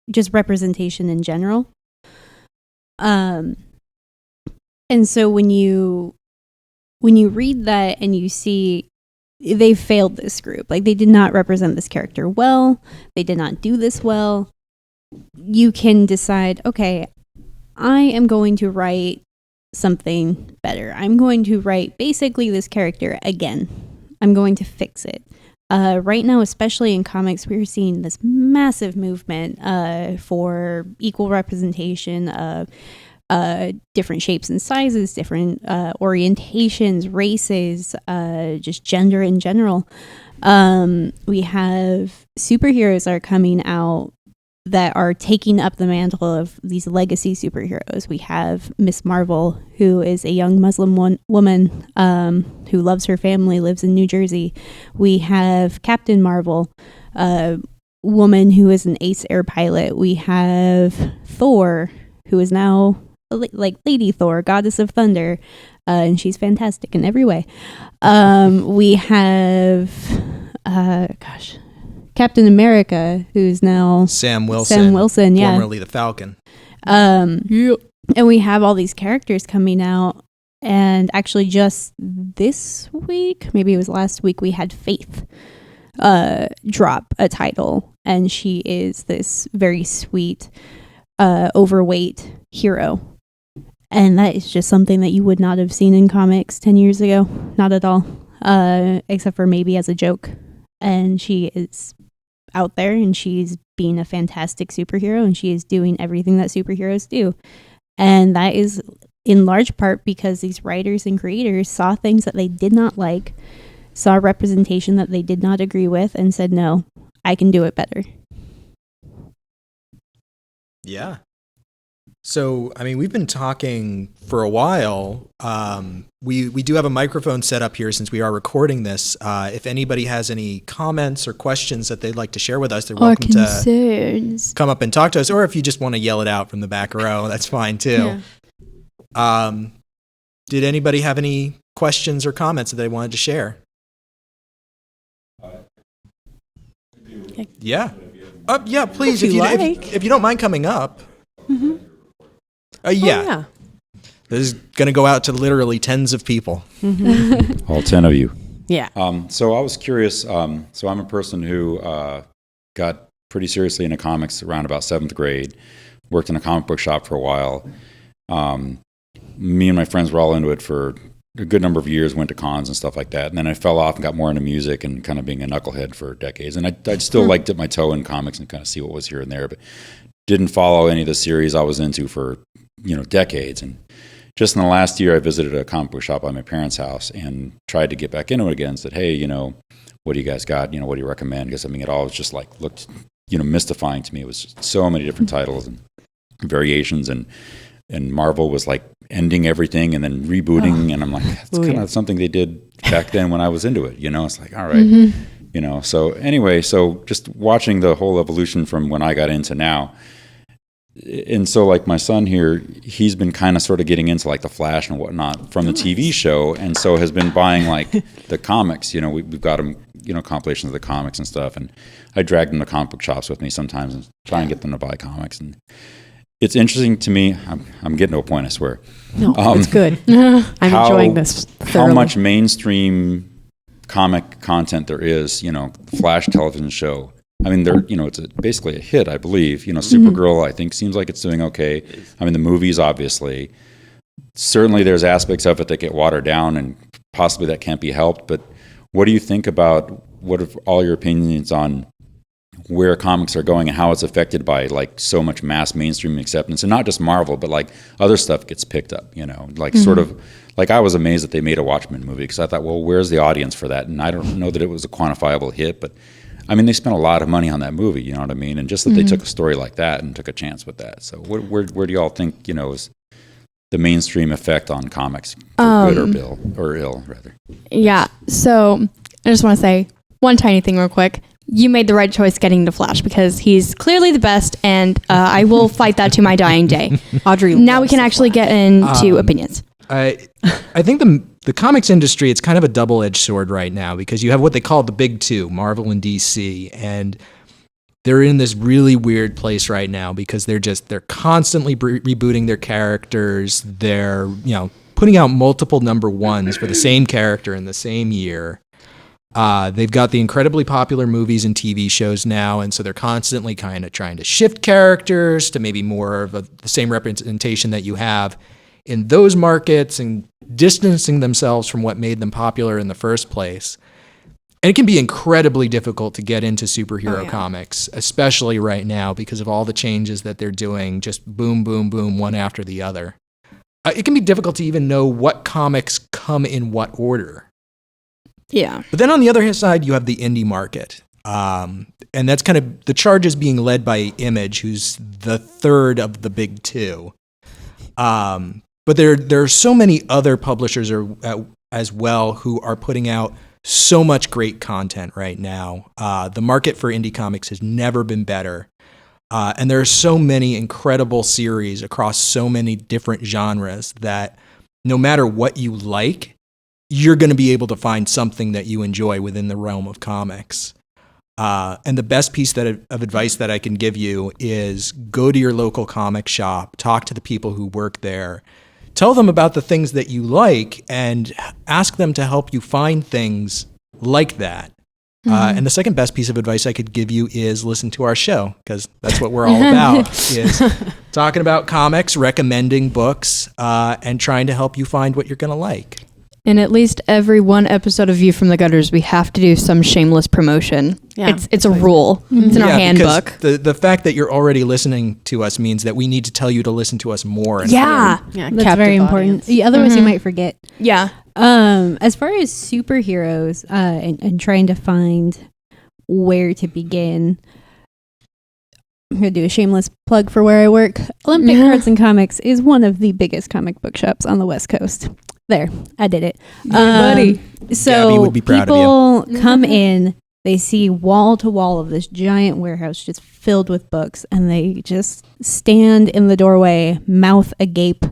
just representation in general. And so when you read that and you see they failed this group, like they did not represent this character well, they did not do this well, you can decide, okay, I am going to write something better. I'm going to write basically this character again. I'm going to fix it. Right now, especially in comics, we're seeing this massive movement for equal representation of different shapes and sizes, different orientations, races, just gender in general. We have superheroes are coming out that are taking up the mantle of these legacy superheroes. We have Miss Marvel, who is a young Muslim woman who loves her family, lives in New Jersey. We have Captain Marvel, a woman who is an ace air pilot. We have Thor, who is now like Lady Thor, goddess of thunder, and she's fantastic in every way. We have, Captain America, who's now Sam Wilson. Yeah. Formerly the Falcon. And we have all these characters coming out. And actually just this week, maybe it was last week, we had Faith drop a title. And she is this very sweet, overweight hero. And that is just something that you would not have seen in comics 10 years ago. Not at all. Except for maybe as a joke. And she is out there and she's being a fantastic superhero and she is doing everything that superheroes do. And that is in large part because these writers and creators saw things that they did not like, saw representation that they did not agree with, and said, no, I can do it better. Yeah. So, I mean, we've been talking for a while. We do have a microphone set up here since we are recording this. If anybody has any comments or questions that they'd like to share with us, they're welcome to come up and talk to us. Or if you just want to yell it out from the back row, that's fine too. Yeah. Did anybody have any questions or comments that they wanted to share? Yeah. Yeah, please. If you don't mind coming up. Mm-hmm. Yeah. This is going to go out to literally tens of people. Mm-hmm. All 10 of you. Yeah. So I was curious. So I'm a person who got pretty seriously into comics around about 7th grade, worked in a comic book shop for a while. Me and my friends were all into it for a good number of years, went to cons and stuff like that. And then I fell off and got more into music and kind of being a knucklehead for decades. And I'd still like dip my toe in comics and kind of see what was here and there, but didn't follow any of the series I was into for decades. And just in the last year, I visited a comic book shop by my parents' house and tried to get back into it again. Said, hey, what do you guys got? What do you recommend? Because I mean, it all was just like looked, mystifying to me. It was just so many different titles and variations, and Marvel was like ending everything and then rebooting, and I'm like, that's kind of something they did back then when I was into it. It's like, all right, Mm-hmm. So anyway, so just watching the whole evolution from when I got into now. And so like my son here, he's been kind of sort of getting into like the Flash and whatnot from the TV show, and so has been buying like the comics. We've got him, compilations of the comics and stuff, and I drag them to comic book shops with me sometimes and try and get them to buy comics. And it's interesting to me. I'm getting to a point, I swear. No, it's good. I'm enjoying this thoroughly. How much mainstream comic content there is, Flash television show. I mean, it's basically a hit, I believe. Supergirl, I think, seems like it's doing okay. I mean, the movies, obviously. Certainly there's aspects of it that get watered down, and possibly that can't be helped. But what do you think about, what are all your opinions on where comics are going and how it's affected by, like, so much mass mainstream acceptance? And not just Marvel, but, like, other stuff gets picked up, sort of. Like, I was amazed that they made a Watchmen movie, because I thought, well, where's the audience for that? And I don't know that it was a quantifiable hit, but I mean, they spent a lot of money on that movie, you know what I mean? And just that they took a story like that and took a chance with that. So where do y'all think, is the mainstream effect on comics, for good or ill, rather? Yeah. So I just want to say one tiny thing real quick. You made the right choice getting to Flash, because he's clearly the best, and I will fight that to my dying day. Audrey, now we can actually get into opinions. I think the comics industry, it's kind of a double-edged sword right now, because you have what they call the big two, Marvel and DC, and they're in this really weird place right now because they're constantly rebooting their characters. They're, putting out multiple number ones for the same character in the same year. They've got the incredibly popular movies and TV shows now, and so they're constantly kind of trying to shift characters to maybe more of the same representation that you have in those markets and distancing themselves from what made them popular in the first place. And it can be incredibly difficult to get into superhero comics, especially right now, because of all the changes that they're doing, just boom, boom, boom, one after the other. It can be difficult to even know what comics come in what order. Yeah. But then on the other side, you have the indie market. And that's kind of the charge is being led by Image, who's the third of the big two. But there are so many other publishers as well who are putting out so much great content right now. The market for indie comics has never been better. And there are so many incredible series across so many different genres that no matter what you like, you're going to be able to find something that you enjoy within the realm of comics. And the best piece of advice that I can give you is go to your local comic shop, talk to the people who work there, tell them about the things that you like, and ask them to help you find things like that. And the second best piece of advice I could give you is listen to our show, because that's what we're all about, is talking about comics, recommending books, and trying to help you find what you're going to like. In at least every one episode of View from the Gutters, we have to do some shameless promotion. Yeah, it's a rule. It's in our handbook. The fact that you're already listening to us means that we need to tell you to listen to us more. Yeah, that's very important. Otherwise, you might forget. Yeah. As far as superheroes and trying to find where to begin, I'm going to do a shameless plug for where I work. Olympic Cards and Comics is one of the biggest comic book shops on the West Coast. There, I did it. Buddy. So Gabby would be proud people come in, they see wall to wall of this giant warehouse just filled with books, and they just stand in the doorway, mouth agape,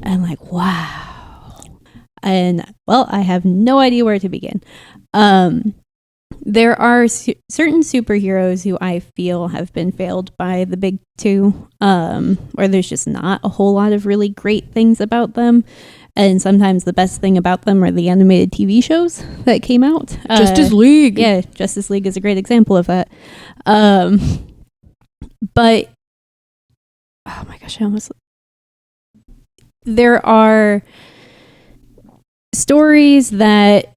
and like, wow. And, well, I have no idea where to begin. There are certain superheroes who I feel have been failed by the big two, where there's just not a whole lot of really great things about them. And sometimes the best thing about them are the animated TV shows that came out. Justice League. Yeah, Justice League is a great example of that. But, oh my gosh, there are stories that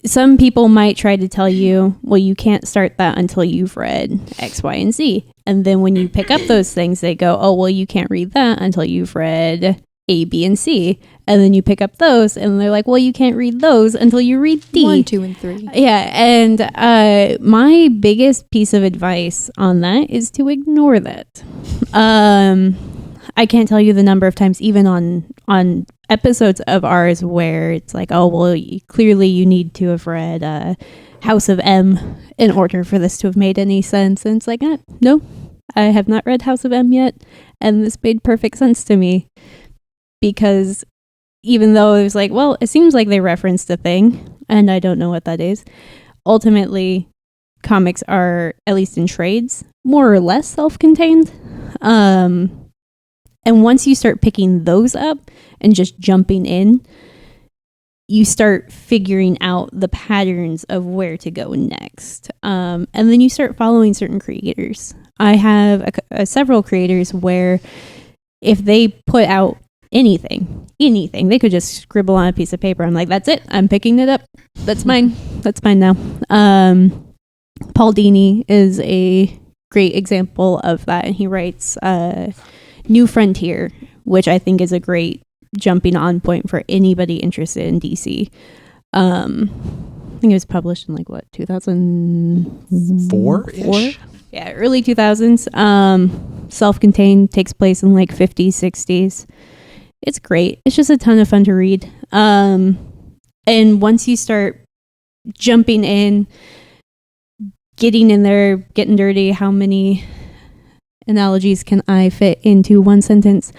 some people might try to tell you, well, you can't start that until you've read X, Y, and Z. And then when you pick up those things, they go, oh, well, you can't read that until you've read A, B, and C. And then you pick up those, and they're like, well, you can't read those until you read D. 1, 2, and 3. Yeah, and my biggest piece of advice on that is to ignore that. I can't tell you the number of times, even on episodes of ours, where it's like, oh, well, clearly you need to have read House of M in order for this to have made any sense. And it's like, no, I have not read House of M yet, and this made perfect sense to me. Because even though it was like, well, it seems like they referenced a thing, and I don't know what that is, ultimately, comics are, at least in trades, more or less self-contained. And once you start picking those up and just jumping in, you start figuring out the patterns of where to go next. And then you start following certain creators. I have several creators where if they put out anything, they could just scribble on a piece of paper. I'm like, that's it. I'm picking it up. That's mine. That's mine now. Paul Dini is a great example of that. And he writes New Frontier, which I think is a great jumping on point for anybody interested in DC. I think it was published in 2004-ish? Yeah, early 2000s. Self-contained, takes place in 50s, 60s. It's great. It's just a ton of fun to read. And once you start jumping in, getting in there, getting dirty, how many analogies can I fit into one sentence?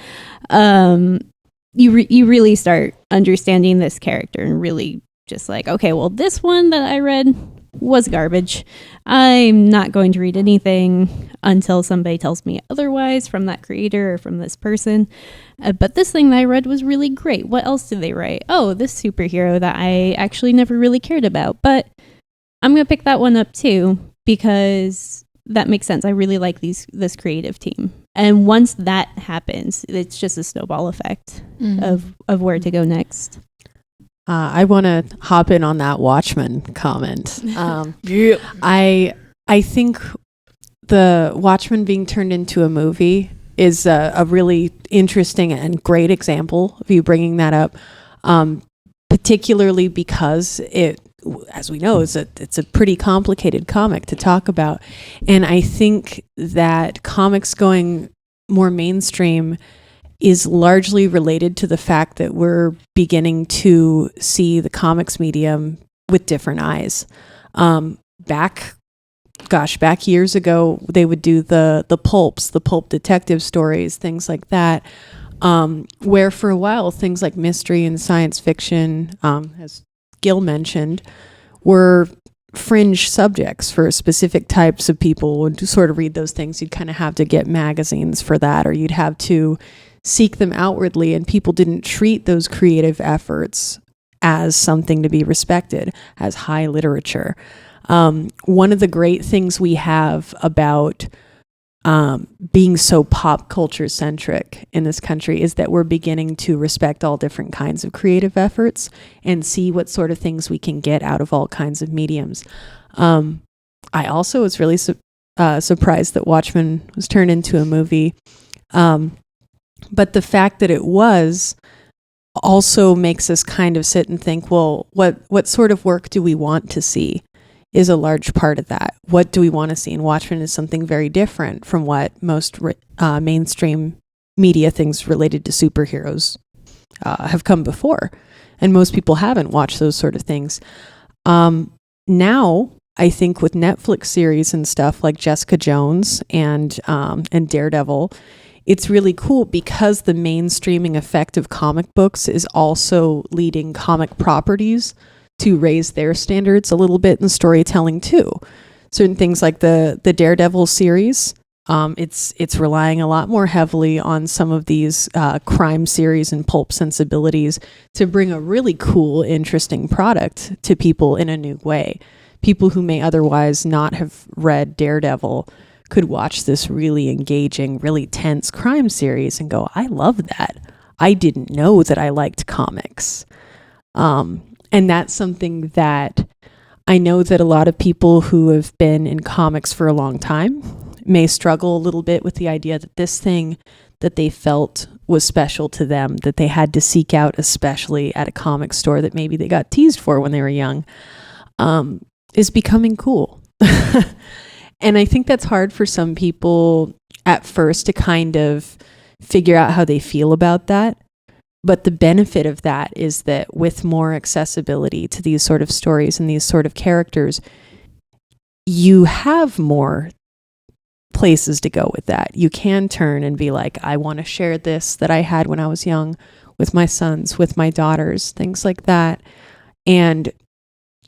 You really start understanding this character and really just like, okay, well, this one that I read was garbage. I'm not going to read anything until somebody tells me otherwise from that creator or from this person. But this thing that I read was really great. What else did they write? Oh, this superhero that I actually never really cared about. But I'm going to pick that one up too, because that makes sense. I really like this creative team. And once that happens, it's just a snowball effect of where to go next. I want to hop in on that Watchmen comment. I think the Watchmen being turned into a movie is a really interesting and great example of you bringing that up, particularly because it as we know, it's a pretty complicated comic to talk about. And I think that comics going more mainstream is largely related to the fact that we're beginning to see the comics medium with different eyes. Back years ago, they would do the pulp detective stories, things like that, where for a while things like mystery and science fiction, as Gil mentioned, were fringe subjects for specific types of people would sort of read those things. You'd kind of have to get magazines for that, or you'd have to seek them outwardly, and people didn't treat those creative efforts as something to be respected, as high literature. One of the great things we have about being so pop culture centric in this country is that we're beginning to respect all different kinds of creative efforts and see what sort of things we can get out of all kinds of mediums. I also was really surprised that Watchmen was turned into a movie. But the fact that it was also makes us kind of sit and think, well, what sort of work do we want to see is a large part of that. What do we want to see? And Watchmen is something very different from what most mainstream media things related to superheroes have come before. And most people haven't watched those sort of things. Now, I think with Netflix series and stuff like Jessica Jones and Daredevil, it's really cool because the mainstreaming effect of comic books is also leading comic properties to raise their standards a little bit in storytelling too. Certain things like the Daredevil series, it's relying a lot more heavily on some of these crime series and pulp sensibilities to bring a really cool, interesting product to people in a new way. People who may otherwise not have read Daredevil could watch this really engaging, really tense crime series and go, I love that. I didn't know that I liked comics. And that's something that I know that a lot of people who have been in comics for a long time may struggle a little bit with the idea that this thing that they felt was special to them, that they had to seek out, especially at a comic store that maybe they got teased for when they were young, is becoming cool. And I think that's hard for some people at first to kind of figure out how they feel about that. But the benefit of that is that with more accessibility to these sort of stories and these sort of characters, you have more places to go with that. You can turn and be like, I want to share this that I had when I was young with my sons, with my daughters, things like that. And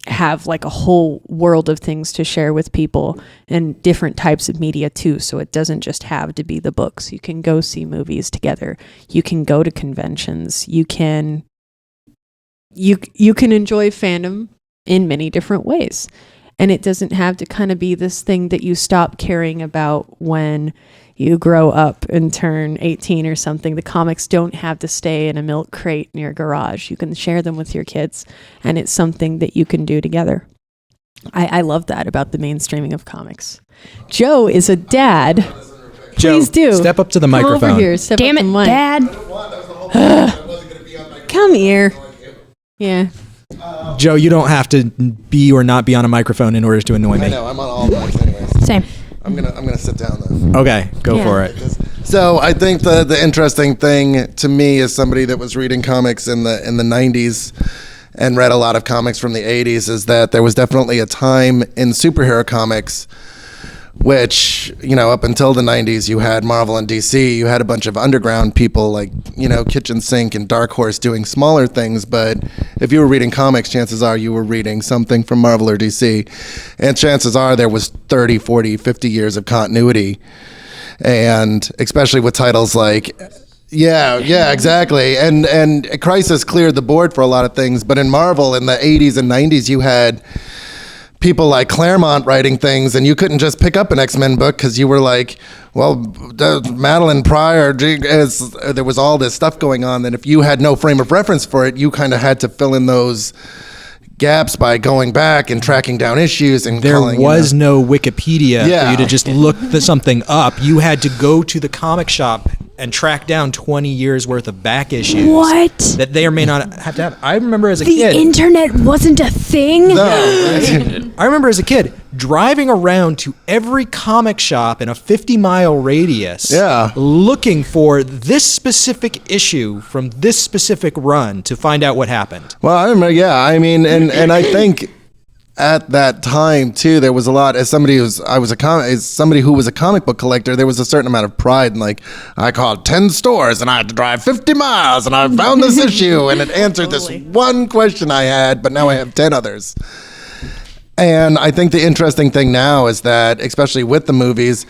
have like a whole world of things to share with people and different types of media too. So it doesn't just have to be the books. You can go see movies together. You can go to conventions. You can enjoy fandom in many different ways. And it doesn't have to kind of be this thing that you stop caring about when you grow up and turn 18 or something. The comics don't have to stay in a milk crate in your garage. You can share them with your kids, and it's something that you can do together. I love that about the mainstreaming of comics. Joe is a dad. Please do. Step up to the microphone. Come over here. Step Damn up it, to the mic. Dad. Come here. Yeah. Joe, you don't have to be or not be on a microphone in order to annoy me. I know, I'm on all mics anyways. Same. I'm gonna sit down though. Okay, go for it. So I think the interesting thing to me as somebody that was reading comics in the 90s and read a lot of comics from the 80s is that there was definitely a time in superhero comics which, you know, up until the 90s, you had Marvel and DC, you had a bunch of underground people like, you know, Kitchen Sink and Dark Horse doing smaller things, but if you were reading comics, chances are you were reading something from Marvel or DC, and chances are there was 30, 40, 50 years of continuity, and especially with titles like... Yeah, exactly. And Crisis cleared the board for a lot of things, but in Marvel in the 80s and 90s, you had people like Claremont writing things, and you couldn't just pick up an X-Men book because you were like, well, Madeline Pryor, there was all this stuff going on that if you had no frame of reference for it, you kind of had to fill in those gaps by going back and tracking down issues and there was no Wikipedia for you to just look something up. You had to go to the comic shop and track down 20 years worth of back issues What? that they or may not have to have. I remember as a The kid. internet wasn't a thing? I remember as a kid driving around to every comic shop in a 50-mile radius, looking for this specific issue from this specific run to find out what happened. Well, I remember, I mean, and I think at that time too, there was a lot. As somebody who was a comic book collector, there was a certain amount of pride. And like, I called 10 stores and I had to drive 50 miles, and I found this issue, and it answered this one question I had, but now I have 10 others. And I think the interesting thing now is that, especially with the movies,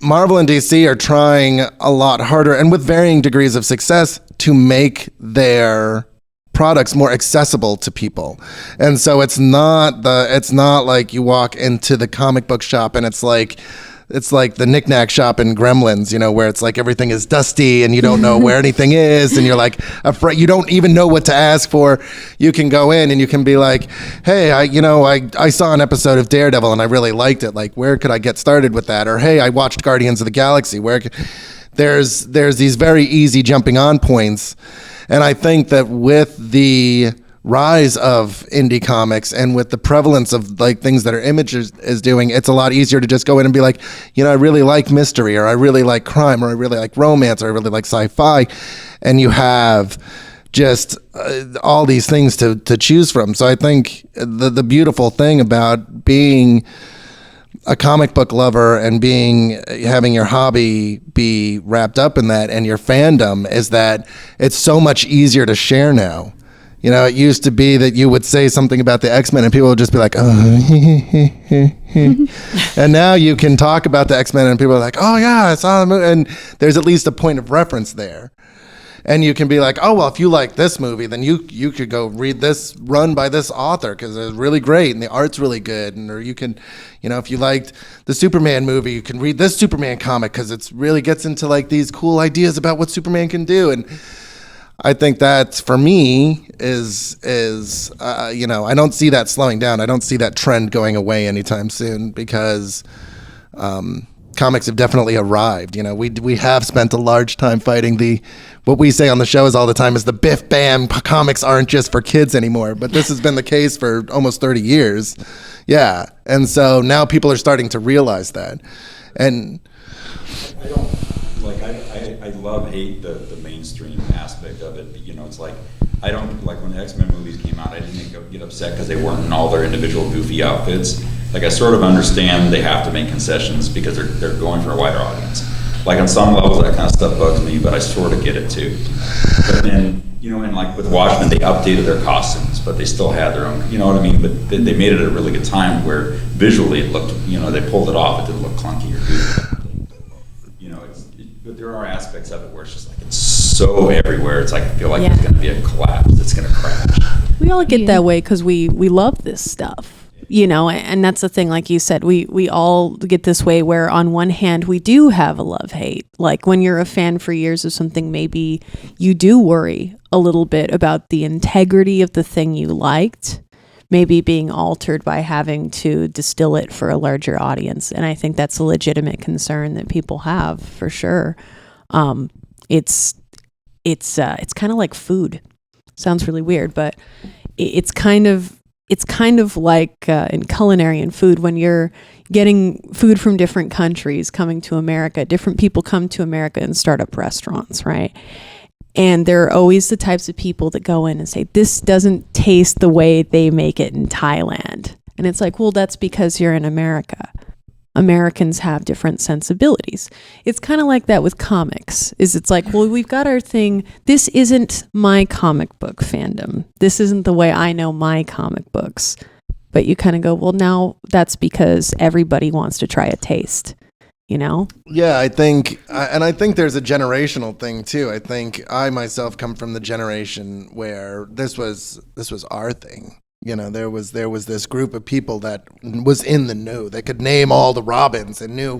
Marvel and DC are trying a lot harder, and with varying degrees of success, to make their products more accessible to people. And so it's not like you walk into the comic book shop and it's like the knick-knack shop in Gremlins, where it's like everything is dusty and you don't know where anything is, and you're like afraid, you don't even know what to ask for. You can go in and you can be like, hey, I saw an episode of Daredevil and I really liked it. Like, where could I get started with that? Or, hey, I watched Guardians of the Galaxy. There's these very easy jumping on points. And I think that with the rise of indie comics and with the prevalence of like things that our Image is doing, it's a lot easier to just go in and be like, I really like mystery, or I really like crime, or I really like romance, or I really like sci-fi. And you have just all these things to choose from. So I think the beautiful thing about being a comic book lover and having your hobby be wrapped up in that and your fandom is that it's so much easier to share now. It used to be that you would say something about the X-Men and people would just be like, oh. And now you can talk about the X-Men and people are like, oh yeah, I saw the movie. And there's at least a point of reference there. And you can be like, oh, well, if you like this movie, then you could go read this run by this author because it's really great and the art's really good. Or you can, if you liked the Superman movie, you can read this Superman comic because it really gets into like these cool ideas about what Superman can do. And I think that for me is I don't see that slowing down. I don't see that trend going away anytime soon because comics have definitely arrived. We have spent a large time fighting what we say on the shows all the time is the biff bam comics aren't just for kids anymore, but this has been the case for almost 30 years. Yeah. And so now people are starting to realize that. And I hate the mainstream aspect of it. It's like, I don't like when the X-Men movies came out, I didn't get upset because they weren't in all their individual goofy outfits. Like, I sort of understand they have to make concessions because they're going for a wider audience. Like, on some levels, that kind of stuff bugs me, but I sort of get it too. But then, and like with Watchmen, they updated their costumes, but they still had their own, you know what I mean? But they made it at a really good time where visually it looked, they pulled it off, it didn't look clunky or goofy. But there are aspects of it where it's just like, it's so everywhere. It's like, I feel like there's going to be a collapse. It's going to crash. We all get that way because we love this stuff, and that's the thing. Like you said, we all get this way where on one hand, we do have a love-hate. Like when you're a fan for years of something, maybe you do worry a little bit about the integrity of the thing you liked, maybe being altered by having to distill it for a larger audience. And I think that's a legitimate concern that people have for sure. It's kind of like food. Sounds really weird, but it's kind of like in culinary and food, when you're getting food from different countries coming to America, different people come to America and start up restaurants, right? And there are always the types of people that go in and say, this doesn't taste the way they make it in Thailand. And it's like, well, that's because you're in America. Americans have different sensibilities. It's kind of like that with comics. It's like, well, we've got our thing. This isn't my comic book fandom. This isn't the way I know my comic books. But you kind of go, well, now that's because everybody wants to try a taste. Yeah, I think there's a generational thing too. I think I myself come from the generation where this was our thing. There was this group of people that was in the know. They could name all the Robins and knew,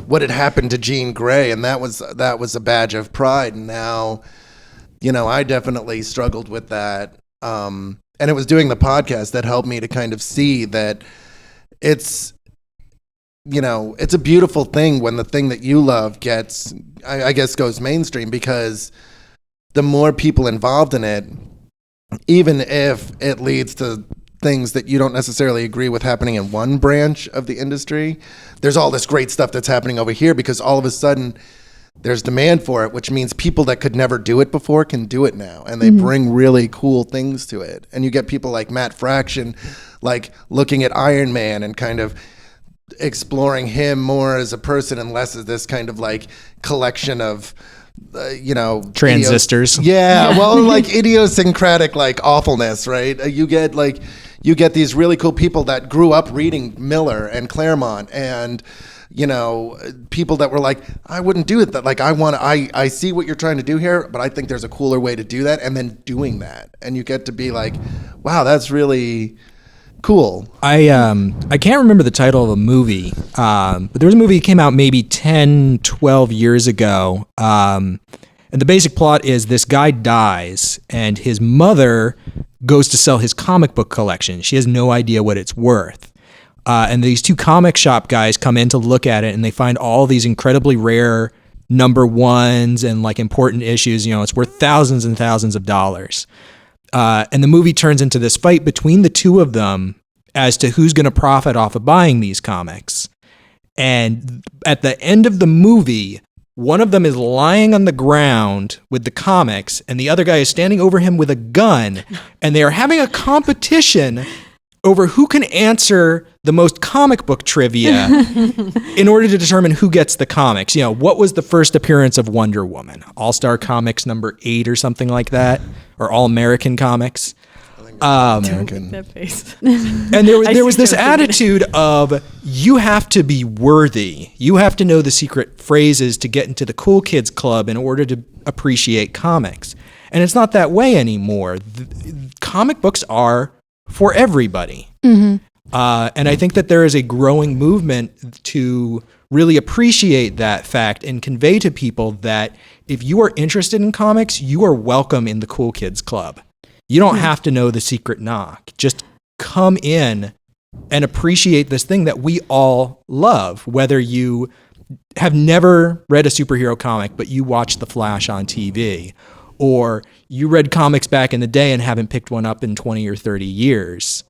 what had happened to Jean Grey, and that was a badge of pride. And now, I definitely struggled with that. And it was doing the podcast that helped me to kind of see that it's a beautiful thing when the thing that you love gets, I guess, goes mainstream, because the more people involved in it, even if it leads to things that you don't necessarily agree with happening in one branch of the industry, there's all this great stuff that's happening over here because all of a sudden there's demand for it, which means people that could never do it before can do it now, and they bring really cool things to it. And you get people like Matt Fraction, like looking at Iron Man and kind of exploring him more as a person and less as this kind of like collection of transistors. Like idiosyncratic like awfulness, right? You get these really cool people that grew up reading Miller and Claremont, and people that were like, I wouldn't do it. That like, I see what you're trying to do here, but I think there's a cooler way to do that, and then doing that, and you get to be like, wow, that's really cool. I can't remember the title of a movie, but there was a movie that came out maybe 10, 12 years ago. And the basic plot is this guy dies and his mother goes to sell his comic book collection. She has no idea what it's worth. And these two comic shop guys come in to look at it, and they find all these incredibly rare number ones and like important issues. It's worth thousands and thousands of dollars. And the movie turns into this fight between the two of them as to who's going to profit off of buying these comics. And at the end of the movie, one of them is lying on the ground with the comics, and the other guy is standing over him with a gun, and they are having a competition over who can answer the most comic book trivia in order to determine who gets the comics. What was the first appearance of Wonder Woman? All-Star Comics number 8 or something like that? Or All-American Comics? American. That face. And there was this attitude of, you have to be worthy. You have to know the secret phrases to get into the cool kids club in order to appreciate comics. And it's not that way anymore. Comic books are for everybody. And I think that there is a growing movement to really appreciate that fact and convey to people that if you are interested in comics, you are welcome in the Cool Kids Club. You don't have to know the secret knock. Just come in and appreciate this thing that we all love, whether you have never read a superhero comic, but you watch The Flash on TV, or you read comics back in the day and haven't picked one up in 20 or 30 years,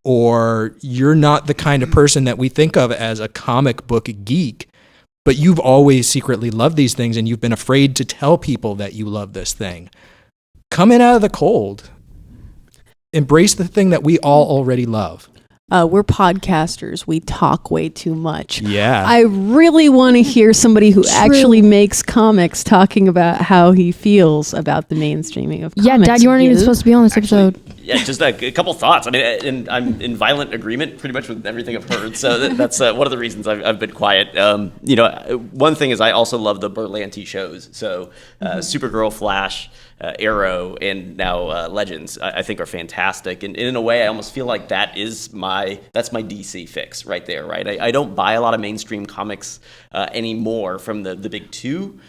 or you're not the kind of person that we think of as a comic book geek, but you've always secretly loved these things and you've been afraid to tell people that you love this thing. Come in out of the cold. Embrace the thing that we all already love. We're podcasters. We talk way too much. Yeah. I really want to hear somebody who actually makes comics talking about how he feels about the mainstreaming of comics. Yeah, Dad, you weren't even supposed to be on this episode. Yeah, just a couple thoughts. I mean, and I'm in violent agreement pretty much with everything I've heard. So that's one of the reasons I've been quiet. One thing is I also love the Berlanti shows. So Supergirl, Flash, Arrow, and now Legends, I think are fantastic. And in a way, I almost feel like that's my DC fix right there, right? I don't buy a lot of mainstream comics anymore from the big two.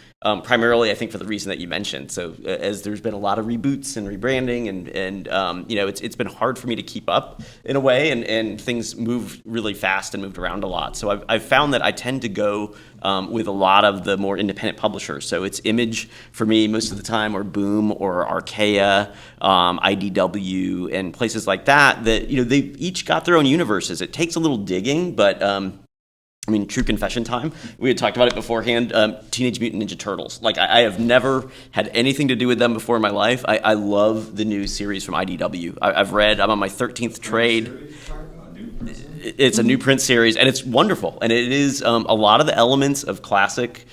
Primarily, I think for the reason that you mentioned. So as there's been a lot of reboots and rebranding, and it's been hard for me to keep up in a way, and things move really fast and moved around a lot. So I've found that I tend to go with a lot of the more independent publishers. So it's Image for me most of the time, or Boom, or Archaea, IDW, and places like that. That they've each got their own universes. It takes a little digging, but true confession time. We had talked about it beforehand. Teenage Mutant Ninja Turtles. Like, I have never had anything to do with them before in my life. I love the new series from IDW. I'm on my 13th trade. It's a new print series, and it's wonderful. And it is a lot of the elements of classic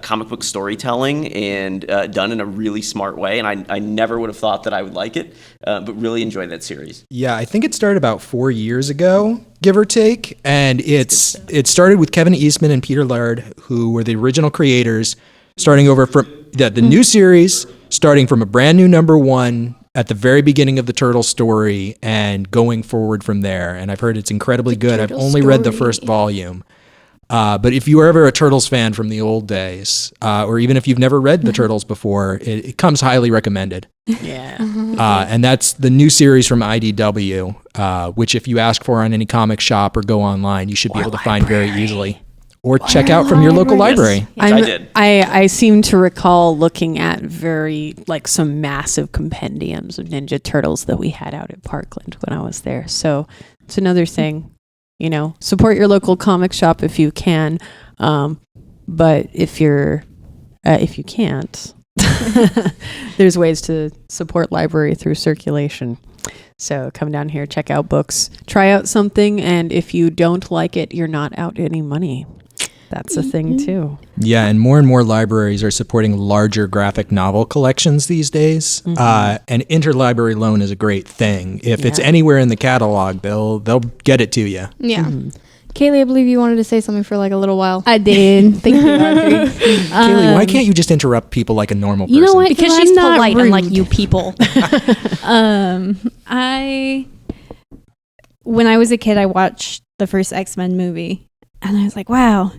comic book storytelling, and done in a really smart way. And I never would have thought that I would like it, but really enjoyed that series. Yeah, I think it started about 4 years ago, give or take. And it started with Kevin Eastman and Peter Laird, who were the original creators, starting over from the new series, starting from a brand new number one at the very beginning of the Turtle story and going forward from there. And I've heard it's incredibly good. I've only read the first volume. But if you were ever a Turtles fan from the old days, or even if you've never read the Turtles before, it comes highly recommended. Yeah. And that's the new series from IDW, which if you ask for on any comic shop or go online, you should be able to find very easily. Or check out from your local library. I did. I seem to recall looking at some massive compendiums of Ninja Turtles that we had out at Parkland when I was there. So it's another thing, support your local comic shop if you can. But if you can't, there's ways to support library through circulation. So come down here, check out books, try out something, and if you don't like it, you're not out any money. That's a thing too. Yeah, and more libraries are supporting larger graphic novel collections these days. And interlibrary loan is a great thing. If it's anywhere in the catalog, they'll get it to you. Yeah. Kayleigh, I believe you wanted to say something for like a little while. I did. Thank you, Audrey. Kayleigh, why can't you just interrupt people like a normal person? You know what? Because I'm she's not polite, rude. unlike you people. When I was a kid, I watched the first X-Men movie, and I was like, wow,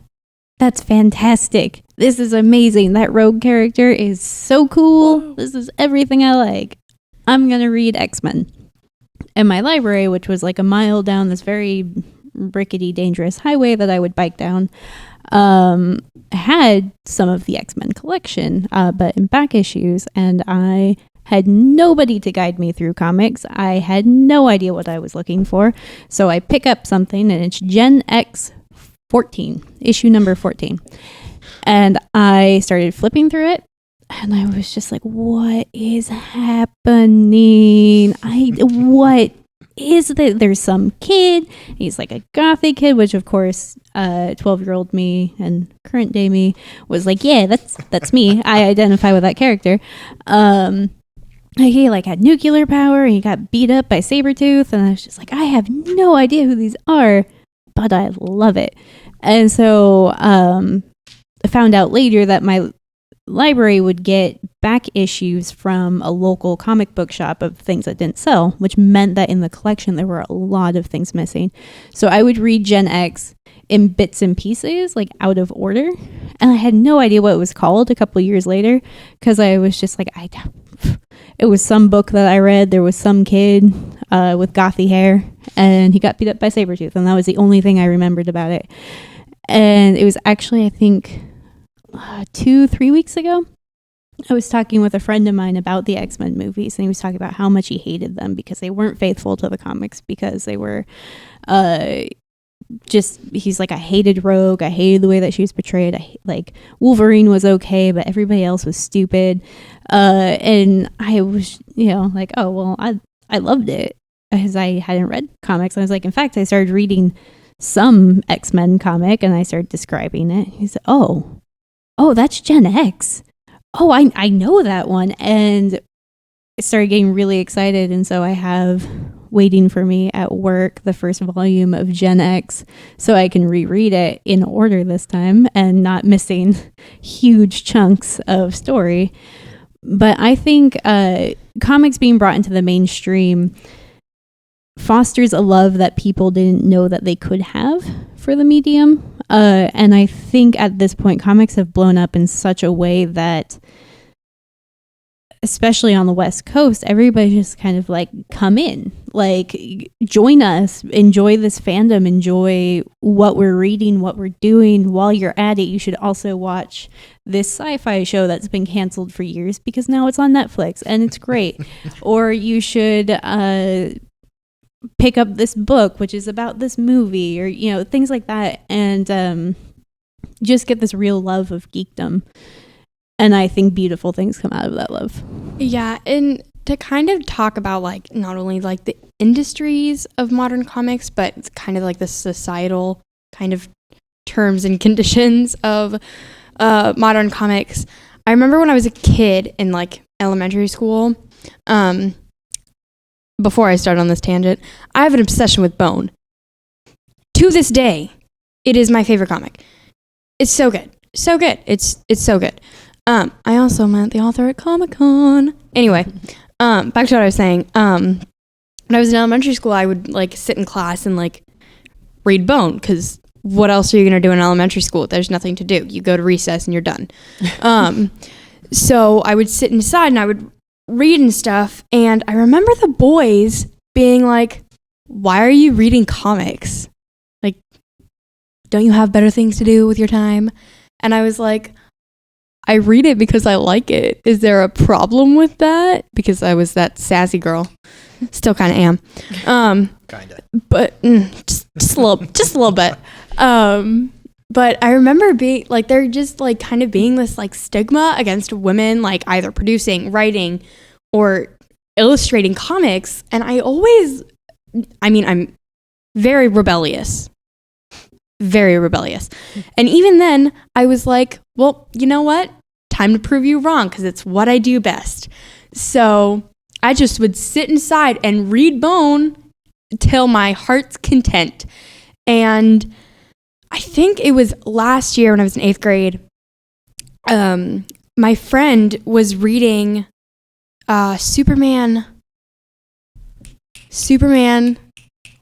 that's fantastic. This is amazing. That Rogue character is so cool. This is everything I like. I'm going to read X-Men. And my library, which was like a mile down this very rickety, dangerous highway that I would bike down, had some of the X-Men collection, but in back issues, and I had nobody to guide me through comics. I had no idea what I was looking for. So I pick up something, and it's Gen X 14, issue number 14. And I started flipping through it, and I was just like, what is happening? What is that? There's some kid. He's like a gothic kid, which of course, 12-year-old me and current day me was like, yeah, that's me. I identify with that character. He like had nuclear power, and he got beat up by Sabretooth, and I was just like, I have no idea who these are, but I love it. And so I found out later that my library would get back issues from a local comic book shop of things that didn't sell, which meant that in the collection there were a lot of things missing. So I would read Gen X in bits and pieces, like out of order, and I had no idea what it was called a couple of years later, because I was just like, it was some book that I read. There was some kid with gothy hair, and he got beat up by Sabretooth, and that was the only thing I remembered about it. And it was actually, I think, 2-3 weeks ago, I was talking with a friend of mine about the X-Men movies, and he was talking about how much he hated them because they weren't faithful to the comics, because they were he's like, I hated Rogue. I hated the way that she was portrayed. Like Wolverine was okay, but everybody else was stupid. And I was, like, oh, well, I loved it because I hadn't read comics. I was like, in fact, I started reading some X-Men comic, and I started describing it. He said, oh, that's Gen X. Oh, I know that one. And I started getting really excited. And so I have waiting for me at work the first volume of Gen X, so I can reread it in order this time and not missing huge chunks of story. But I think comics being brought into the mainstream fosters a love that people didn't know that they could have for the medium. And I think at this point, comics have blown up in such a way that, especially on the West Coast, everybody just kind of like, come in, like, join us, enjoy this fandom, enjoy what we're reading, what we're doing. While you're at it, you should also watch this sci-fi show that's been canceled for years because now it's on Netflix and it's great. Or you should pick up this book, which is about this movie, or, things like that. And just get this real love of geekdom. And I think beautiful things come out of that love. Yeah, and to kind of talk about, like, not only like the industries of modern comics, but kind of like the societal kind of terms and conditions of modern comics. I remember when I was a kid in like elementary school, before I start on this tangent, I have an obsession with Bone. To this day, it is my favorite comic. It's so good. So good. It's so good. I also met the author at Comic-Con. Anyway, back to what I was saying. When I was in elementary school, I would like sit in class and like read Bone, because what else are you going to do in elementary school? There's nothing to do. You go to recess and you're done. So I would sit inside and I would reading stuff, and I remember the boys being like, why are you reading comics? Like, don't you have better things to do with your time? And I was like, I read it because I like it. Is there a problem with that? Because I was that sassy girl. Still kind of am. Kind of. But just a little bit. But I remember being like, they're just like kind of being this like stigma against women, like either producing, writing, or illustrating comics. And I'm very rebellious. Very rebellious. And even then, I was like, well, you know what? Time to prove you wrong, because it's what I do best. So I just would sit inside and read Bone till my heart's content. And I think it was last year when I was in 8th grade, my friend was reading Superman,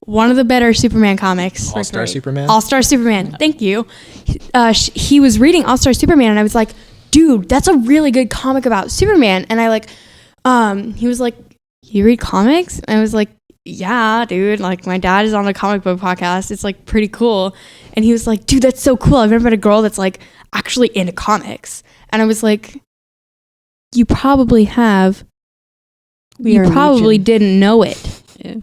one of the better Superman comics. All-Star Superman? All-Star Superman. Thank you. He was reading All-Star Superman, and I was like, dude, that's a really good comic about Superman. And he was like, you read comics? And I was like, yeah, dude. Like, my dad is on a comic book podcast. It's like pretty cool. And he was like, dude, that's so cool. I've never met a girl that's like actually into comics. And I was like, you probably have. You probably didn't know it. Yeah.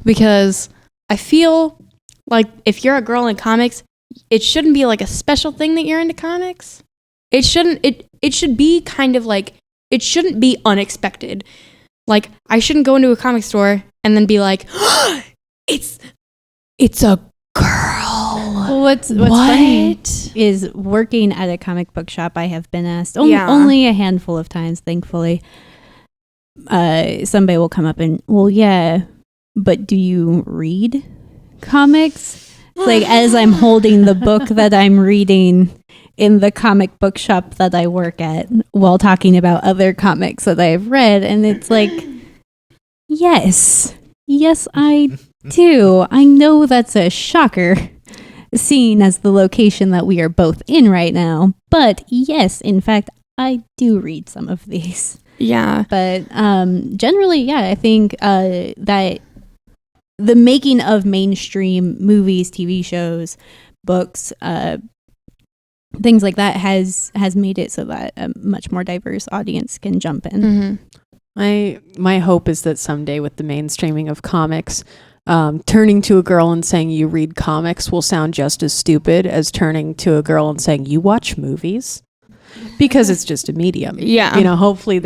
Because I feel like if you're a girl in comics, it shouldn't be like a special thing that you're into comics. It should be kind of like, it shouldn't be unexpected. Like, I shouldn't go into a comic store and then be like, oh, it's a girl. Well, what's funny is working at a comic book shop, I have been asked only a handful of times, thankfully. Somebody will come up and, well, yeah, but do you read comics? It's like, as I'm holding the book that I'm reading in the comic book shop that I work at while talking about other comics that I've read. And it's like, yes, I do. I know that's a shocker, seeing as the location that we are both in right now. But yes, in fact, I do read some of these. Yeah. But generally, yeah, I think that the making of mainstream movies, TV shows, books, things like that has made it so that a much more diverse audience can jump in. Mm-hmm. My hope is that someday, with the mainstreaming of comics, turning to a girl and saying you read comics will sound just as stupid as turning to a girl and saying you watch movies, because it's just a medium. Yeah. You know, hopefully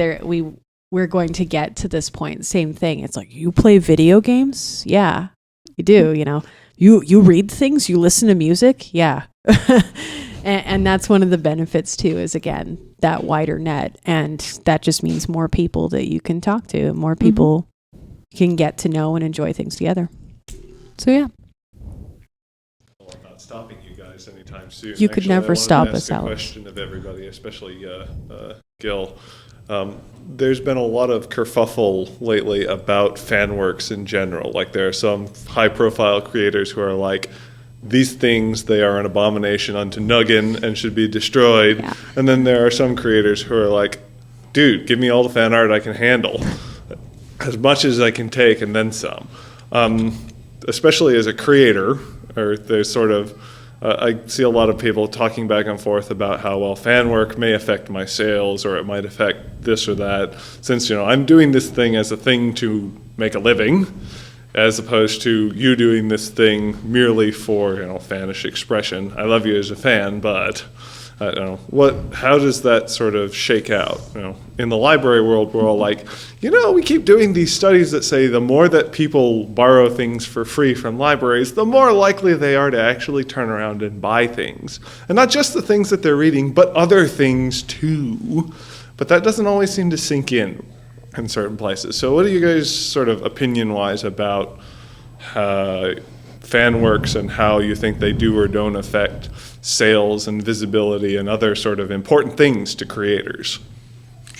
we're going to get to this point. Same thing. It's like, you play video games? Yeah, you do. You know, you read things, you listen to music. Yeah. And that's one of the benefits too, is again, that wider net. And that just means more people that you can talk to, more people can get to know and enjoy things together. So yeah. Well, I'm not stopping you guys anytime soon. You could never stop us, Alex. Alex. Question of everybody, especially Gil. There's been a lot of kerfuffle lately about fan works in general. Like, there are some high-profile creators who are like, these things, they are an abomination unto Nuggin and should be destroyed. Yeah. And then there are some creators who are like, dude, give me all the fan art I can handle, as much as I can take and then some. Especially as a creator, or there's sort of, I see a lot of people talking back and forth about how, well, fan work may affect my sales, or it might affect this or that, since, you know, I'm doing this thing as a thing to make a living, as opposed to you doing this thing merely for, you know, fanish expression. I love you as a fan, but I don't know, how does that sort of shake out? You know, in the library world, we're all like, you know, we keep doing these studies that say the more that people borrow things for free from libraries, the more likely they are to actually turn around and buy things. And not just the things that they're reading, but other things too. But that doesn't always seem to sink in certain places. So what are you guys sort of opinion-wise about fan works and how you think they do or don't affect sales and visibility and other sort of important things to creators?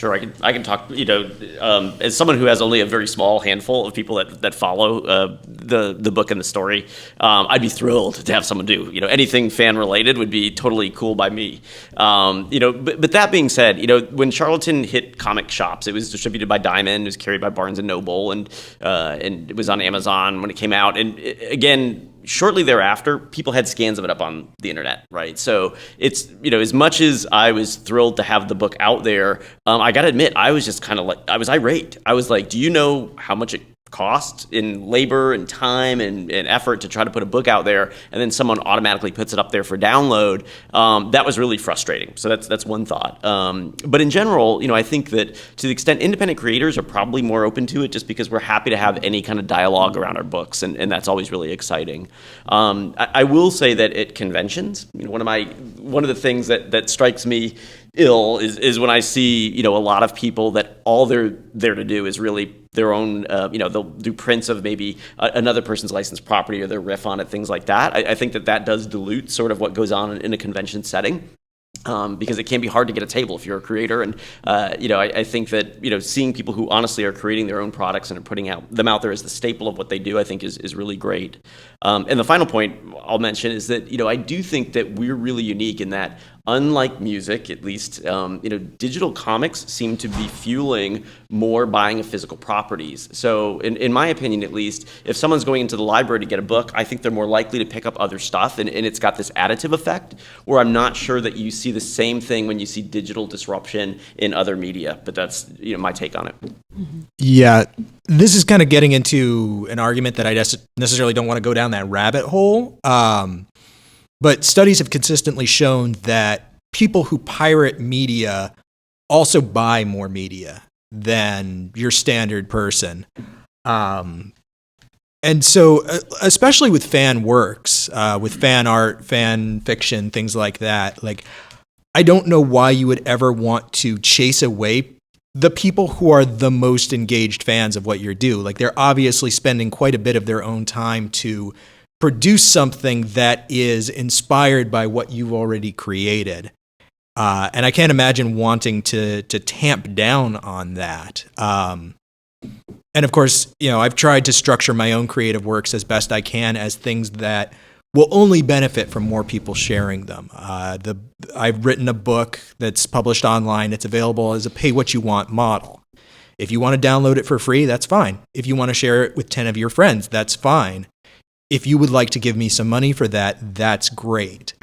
Sure, I can talk. As someone who has only a very small handful of people that follow the book and the story, I'd be thrilled to have someone do. Anything fan related would be totally cool by me. But that being said, when Charlatan hit comic shops, it was distributed by Diamond, it was carried by Barnes and Noble, and it was on Amazon when it came out. And again, shortly thereafter, people had scans of it up on the internet, right? So it's, as much as I was thrilled to have the book out there, I got to admit, I was just kind of like, I was irate. I was like, do you know how much it cost in labor and time and effort to try to put a book out there, and then someone automatically puts it up there for download? That was really frustrating. So that's one thought. But in general, I think that to the extent independent creators are probably more open to it, just because we're happy to have any kind of dialogue around our books, and that's always really exciting. I will say that at conventions, one of the things that strikes me ill is when I see a lot of people that all they're there to do is really their own, they'll do prints of maybe another person's licensed property or their riff on it, things like that. I think that does dilute sort of what goes on in a convention setting. Because it can be hard to get a table if you're a creator, and I think that seeing people who honestly are creating their own products and are putting them out there as the staple of what they do, I think is really great. And the final point I'll mention is that I do think that we're really unique in that, unlike music, at least, digital comics seem to be fueling more buying of physical properties. So in my opinion, at least, if someone's going into the library to get a book, I think they're more likely to pick up other stuff, and it's got this additive effect where I'm not sure that you see the same thing when you see digital disruption in other media. But that's my take on it. Yeah, this is kind of getting into an argument that I necessarily don't want to go down that rabbit hole. But studies have consistently shown that people who pirate media also buy more media than your standard person. And so, especially with fan works, with fan art, fan fiction, things like that, like, I don't know why you would ever want to chase away the people who are the most engaged fans of what you do. Like, they're obviously spending quite a bit of their own time to produce something that is inspired by what you've already created. And I can't imagine wanting to tamp down on that. And of course, I've tried to structure my own creative works as best I can as things that will only benefit from more people sharing them. I've written a book that's published online. It's available as a pay-what-you-want model. If you want to download it for free, that's fine. If you want to share it with 10 of your friends, that's fine. If you would like to give me some money for that, that's great.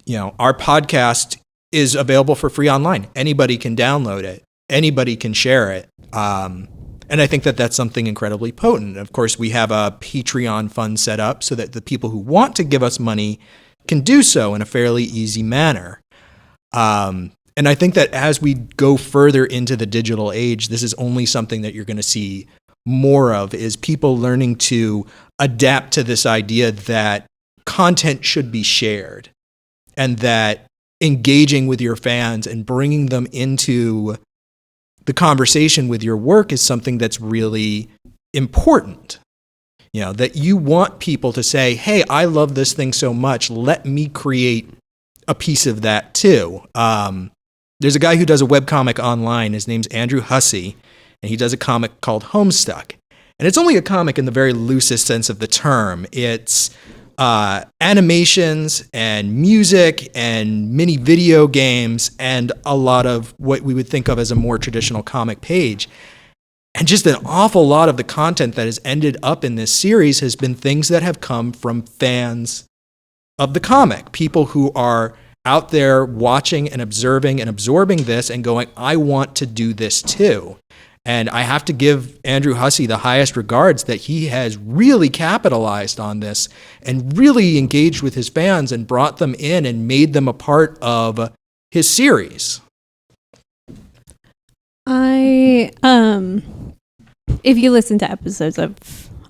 Our podcast is available for free online. Anybody can download it. Anybody can share it. And I think that that's something incredibly potent. Of course, we have a Patreon fund set up so that the people who want to give us money can do so in a fairly easy manner. And I think that as we go further into the digital age, this is only something that you're going to see more of, is people learning to adapt to this idea that content should be shared, and that engaging with your fans and bringing them into the conversation with your work is something that's really important. That you want people to say, hey, I love this thing so much, let me create a piece of that too. There's a guy who does a webcomic online. His name's Andrew Hussey, and he does a comic called Homestuck. And it's only a comic in the very loosest sense of the term. It's animations and music and mini video games and a lot of what we would think of as a more traditional comic page. And just an awful lot of the content that has ended up in this series has been things that have come from fans of the comic, people who are out there watching and observing and absorbing this and going, I want to do this too. And I have to give Andrew Hussey the highest regards that he has really capitalized on this and really engaged with his fans and brought them in and made them a part of his series. If you listen to episodes of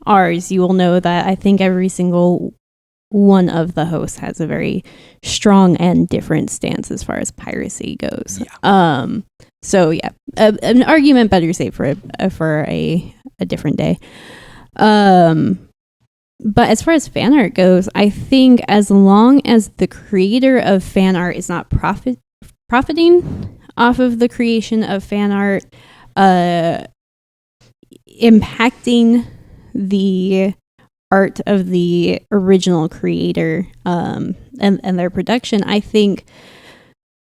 ours, you will know that I think every single one of the hosts has a very strong and different stance as far as piracy goes. Yeah. So yeah, an argument better saved for a different day. But as far as fan art goes, I think as long as the creator of fan art is not profiting, off of the creation of fan art impacting the art of the original creator and their production, I think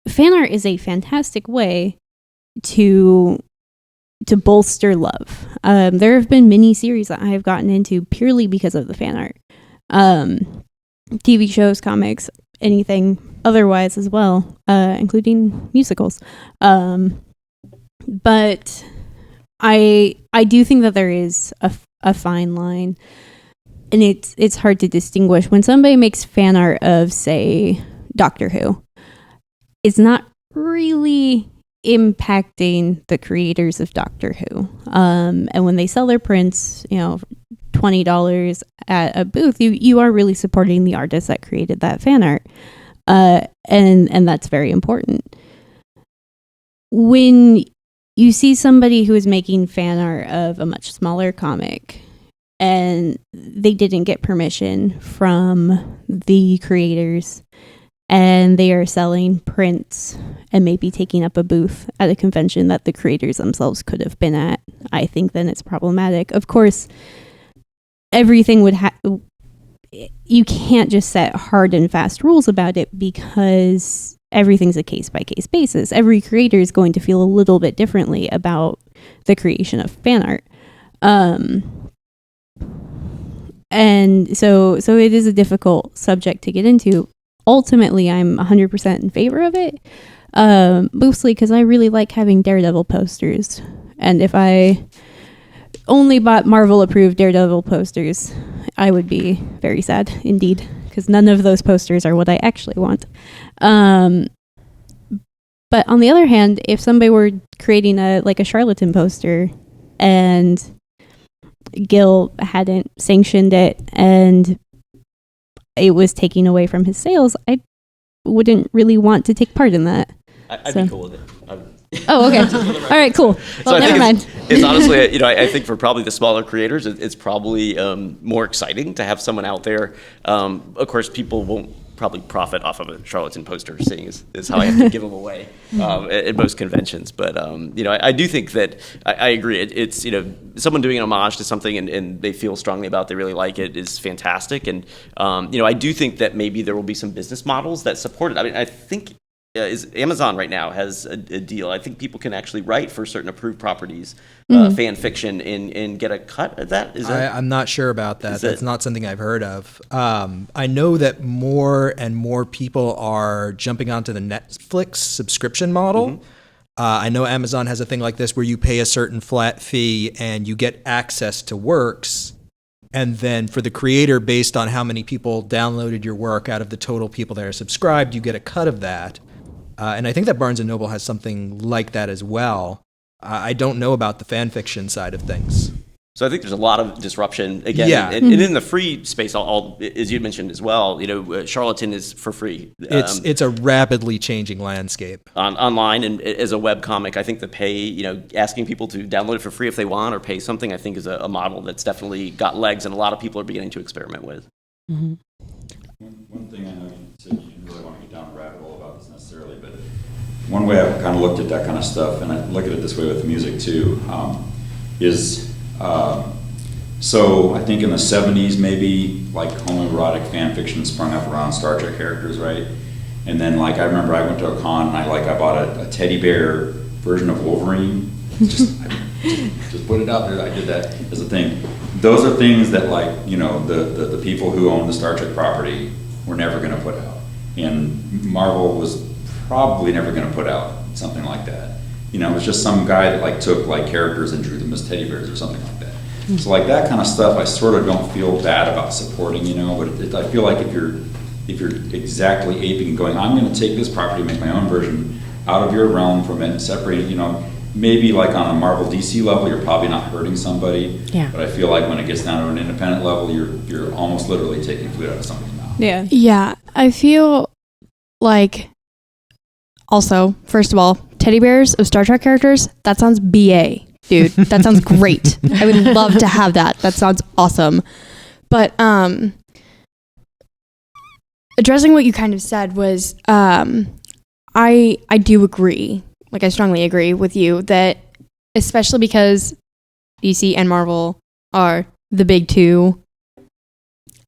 fan art is a fantastic way to bolster love. There have been many series that I have gotten into purely because of the fan art. TV shows, comics, anything otherwise as well, including musicals. But I do think that there is a fine line, and it's hard to distinguish when somebody makes fan art of, say, Doctor Who. It's not really impacting the creators of Doctor Who. And when they sell their prints, $20 at a booth, you are really supporting the artist that created that fan art. And that's very important. When you see somebody who is making fan art of a much smaller comic and they didn't get permission from the creators and they are selling prints and maybe taking up a booth at a convention that the creators themselves could have been at, I think then it's problematic. Of course, everything would you can't just set hard and fast rules about it because everything's a case-by-case basis. Every creator is going to feel a little bit differently about the creation of fan art. And so it is a difficult subject to get into. Ultimately, I'm 100% in favor of it, mostly because I really like having Daredevil posters. And if I only bought Marvel-approved Daredevil posters, I would be very sad indeed, because none of those posters are what I actually want. But on the other hand, if somebody were creating a Charlatan poster and Gil hadn't sanctioned it and it was taking away from his sales, I wouldn't really want to take part in that. I'd be cool with it. Oh, okay. All right, cool. Well, never mind. It's honestly, I think for probably the smaller creators, it's probably more exciting to have someone out there. Of course, people won't probably profit off of a Charlatan poster, seeing is how I have to give them away at most conventions. But I do think that I agree. It's someone doing an homage to something and they feel strongly about it, they really like it, is fantastic. And I do think that maybe there will be some business models that support it. I mean, I think is Amazon right now has a deal. I think people can actually write for certain approved properties, fan fiction, and get a cut of that. I'm not sure about that. That's not something I've heard of. I know that more and more people are jumping onto the Netflix subscription model. Mm-hmm. I know Amazon has a thing like this where you pay a certain flat fee and you get access to works. And then for the creator, based on how many people downloaded your work out of the total people that are subscribed, you get a cut of that. And I think that Barnes & Noble has something like that as well. I don't know about the fan fiction side of things. So I think there's a lot of disruption again, yeah. and in the free space, as you mentioned as well. Charlatan is for free. It's a rapidly changing landscape online, and as a web comic, I think the pay, asking people to download it for free if they want or pay something, I think is a model that's definitely got legs, and a lot of people are beginning to experiment with. Mm-hmm. One thing I know you said you didn't really want to get down a rabbit hole about this necessarily, but one way I've kind of looked at that kind of stuff, and I look at it this way with music too, is so I think in the 70s maybe like homoerotic fan fiction sprung up around Star Trek characters, right? And then I remember I went to a con and I bought a teddy bear version of Wolverine. Just put it out there. I did that as a thing. Those are things that the people who own the Star Trek property were never going to put out, and Marvel was probably never going to put out something like that. It was just some guy that took characters and drew them as teddy bears or something like that. Mm-hmm. So that kind of stuff, I sort of don't feel bad about supporting. But I feel like if you're exactly aping and going, I'm going to take this property, make my own version out of your realm from it, and separate it. Maybe on a Marvel DC level, you're probably not hurting somebody. Yeah. But I feel like when it gets down to an independent level, you're almost literally taking food out of somebody's mouth. Yeah. Yeah. I feel like, also, first of all, teddy bears of Star Trek characters, that sounds BA, dude. That sounds great. I would love to have that. That sounds awesome. But addressing what you kind of said was, I do agree like I strongly agree with you that, especially because DC and Marvel are the big two,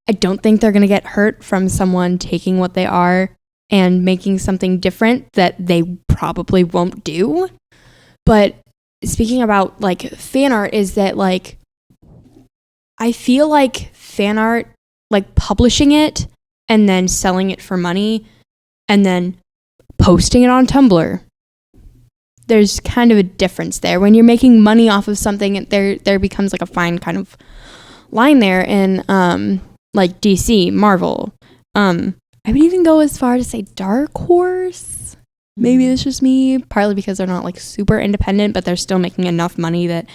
I don't think they're going to get hurt from someone taking what they are and making something different that they probably won't do. But speaking about like fan art, is that like I feel like fan art, like publishing it and then selling it for money and then posting it on Tumblr, there's kind of a difference there. When you're making money off of something, there becomes like a fine kind of line there. And like DC, Marvel, I would even go as far to say Dark Horse. Maybe it's just me, partly because they're not like super independent, but they're still making enough money that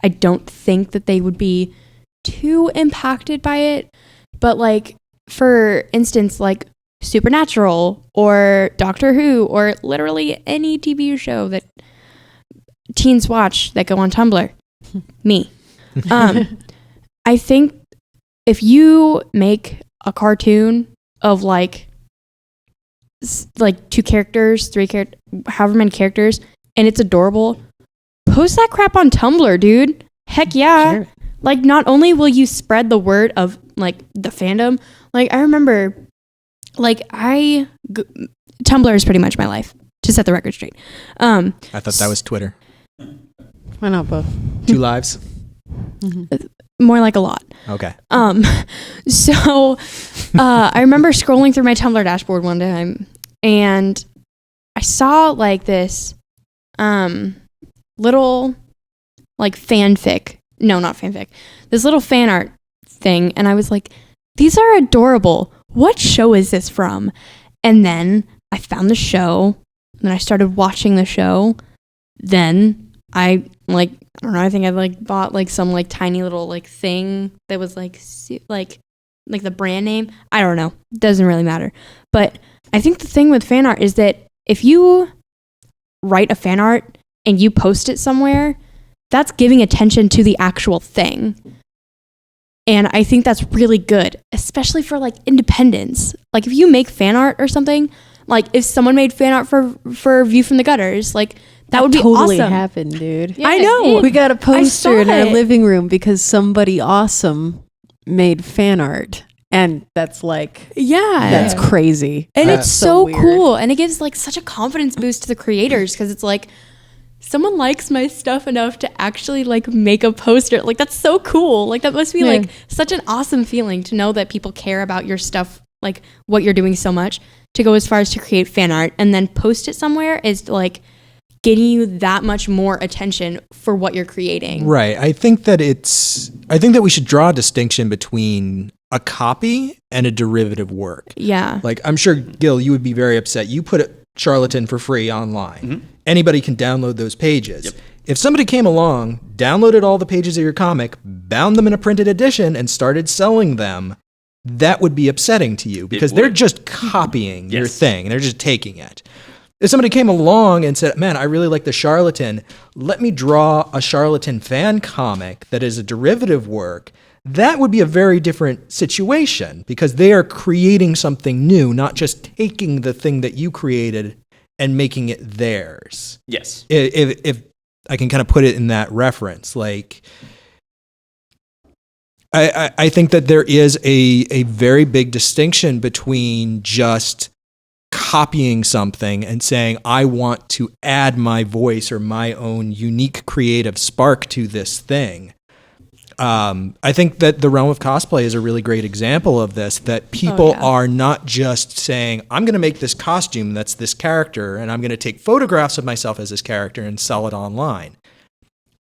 I don't think that they would be too impacted by it. But like, for instance, like Supernatural or Doctor Who or literally any TV show that teens watch that go on Tumblr, me. I think if you make a cartoon of like 2 characters, 3 characters, however many characters, and it's adorable, post that crap on Tumblr, dude. Heck yeah. Sure. Like, not only will you spread the word of like the fandom, like I remember, like Tumblr is pretty much my life, to set the record straight. I thought that was Twitter. Why not both? 2 lives? More like a lot. Okay. So I remember scrolling through my Tumblr dashboard one time, and I saw like this little like fanfic. No, not fanfic. This little fan art thing, and I was like, these are adorable. What show is this from? And then I found the show, and then I started watching the show. Then I like, I don't know, I think I like bought like some like tiny little like thing that was like the brand name. I don't know. It doesn't really matter. But I think the thing with fan art is that if you write a fan art and you post it somewhere, that's giving attention to the actual thing. And I think that's really good, especially for like independence. Like if you make fan art or something, like if someone made fan art for View from the Gutters, like that would be totally awesome. happened, dude. Yeah, I know. We got a poster in our living room because somebody awesome made fan art. And that's like, that's crazy. And That's it's so weird. cool. And it gives like such a confidence boost to the creators, because it's like, someone likes my stuff enough to actually like make a poster. Like that's so cool. Like that must be like such an awesome feeling to know that people care about your stuff, like what you're doing so much, to go as far as to create fan art and then post it somewhere is like getting you that much more attention for what you're creating. Right. I think that we should draw a distinction between a copy and a derivative work. Yeah. Like I'm sure, Gil, you would be very upset. You put Charlatan for free online. Mm-hmm. Anybody can download those pages. Yep. If somebody came along, downloaded all the pages of your comic, bound them in a printed edition, and started selling them, that would be upsetting to you because they're just copying your thing and they're just taking it. If somebody came along and said, man, I really like the Charlatan, let me draw a Charlatan fan comic that is a derivative work, that would be a very different situation because they are creating something new, not just taking the thing that you created and making it theirs. Yes. If I can kind of put it in that reference, like I think that there is a very big distinction between just copying something and saying, I want to add my voice or my own unique creative spark to this thing. I think that the realm of cosplay is a really great example of this, that people are not just saying, I'm going to make this costume that's this character, and I'm going to take photographs of myself as this character and sell it online.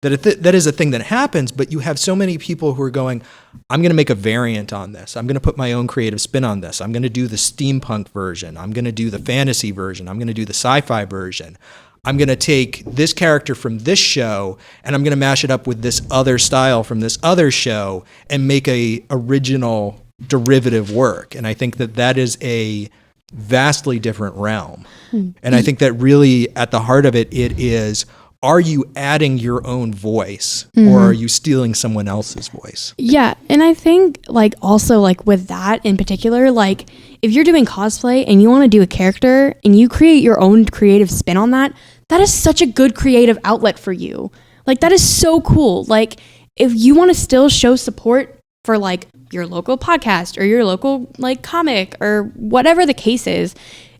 That is a thing that happens, but you have so many people who are going, I'm going to make a variant on this. I'm going to put my own creative spin on this. I'm going to do the steampunk version. I'm going to do the fantasy version. I'm going to do the sci-fi version. I'm going to take this character from this show and I'm going to mash it up with this other style from this other show and make a original derivative work. And I think that is a vastly different realm. And I think that really at the heart of it is, are you adding your own voice or are you stealing someone else's voice? Yeah. And I think like also like with that in particular, like if you're doing cosplay and you want to do a character and you create your own creative spin on that, that is such a good creative outlet for you. Like, that is so cool. Like, if you want to still show support for like your local podcast or your local like comic or whatever the case is,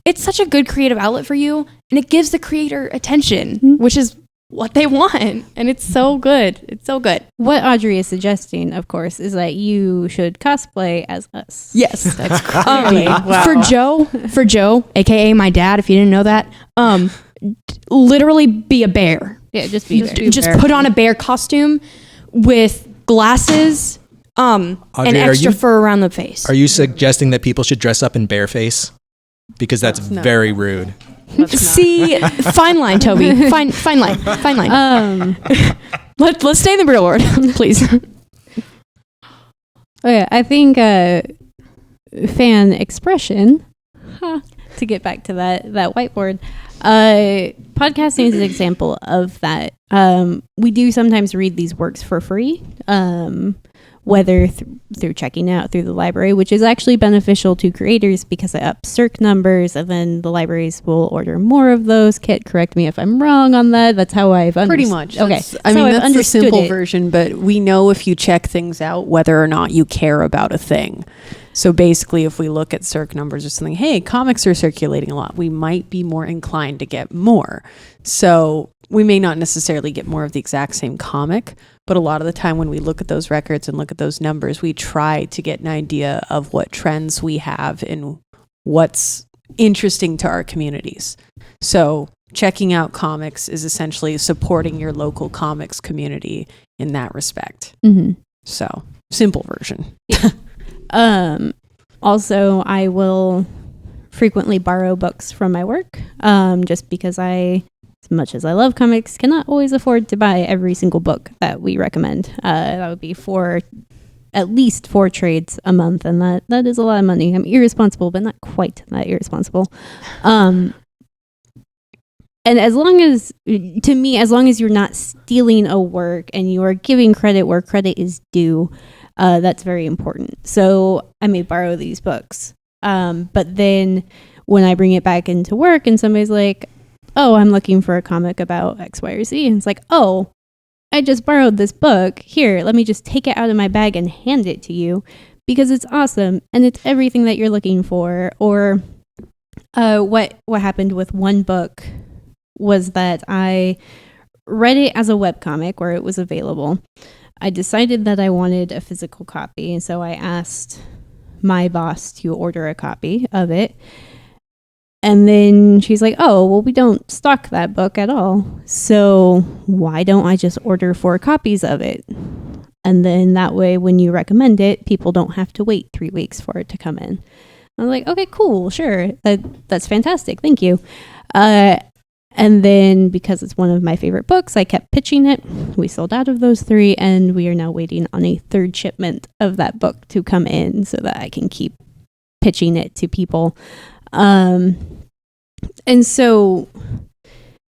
it's such a good creative outlet for you, and it gives the creator attention, which is what they want, and it's so good. It's so good. What Audrey is suggesting, of course, is that you should cosplay as us. Yes, That's clearly wow. For Joe, aka my dad. If you didn't know that, literally be a bear. Yeah, just be a bear. Just put on a bear costume with glasses, Audrey, and extra fur around the face. Are you suggesting that people should dress up in bareface? Because that's very rude. See, fine line, Toby. Fine line. Let's stay in the real world, please. Oh yeah, I think fan expression. To get back to that whiteboard, podcasting is an example of that. We do sometimes read these works for free, whether through checking out through the library, which is actually beneficial to creators because it ups circ numbers, and then the libraries will order more of those. Kit, correct me if I'm wrong on that. That's how I've understood. Pretty much. Okay, That's the simple version, but we know if you check things out whether or not you care about a thing. So basically, if we look at circ numbers or something, hey, comics are circulating a lot, we might be more inclined to get more. So we may not necessarily get more of the exact same comic, but a lot of the time when we look at those records and look at those numbers, we try to get an idea of what trends we have and what's interesting to our communities. So checking out comics is essentially supporting your local comics community in that respect. Mm-hmm. So simple version. Also, I will frequently borrow books from my work, just because as much as I love comics, cannot always afford to buy every single book that we recommend. That would be at least 4 trades a month, and that is a lot of money. I'm irresponsible, but not quite that irresponsible. And as long as you're not stealing a work and you are giving credit where credit is due, that's very important. So I may borrow these books, but then when I bring it back into work and somebody's like, oh, I'm looking for a comic about X, Y, or Z, and it's like, oh, I just borrowed this book. Here, let me just take it out of my bag and hand it to you because it's awesome and it's everything that you're looking for. Or what happened with one book was that I read it as a webcomic where it was available. I decided that I wanted a physical copy, and so I asked my boss to order a copy of it. And then she's like, oh, well, we don't stock that book at all. So why don't I just order 4 copies of it? And then that way, when you recommend it, people don't have to wait 3 weeks for it to come in. I was like, okay, cool, sure. That's fantastic. Thank you. And then because it's one of my favorite books, I kept pitching it. We sold out of those 3, and we are now waiting on a 3rd shipment of that book to come in so that I can keep pitching it to people. And so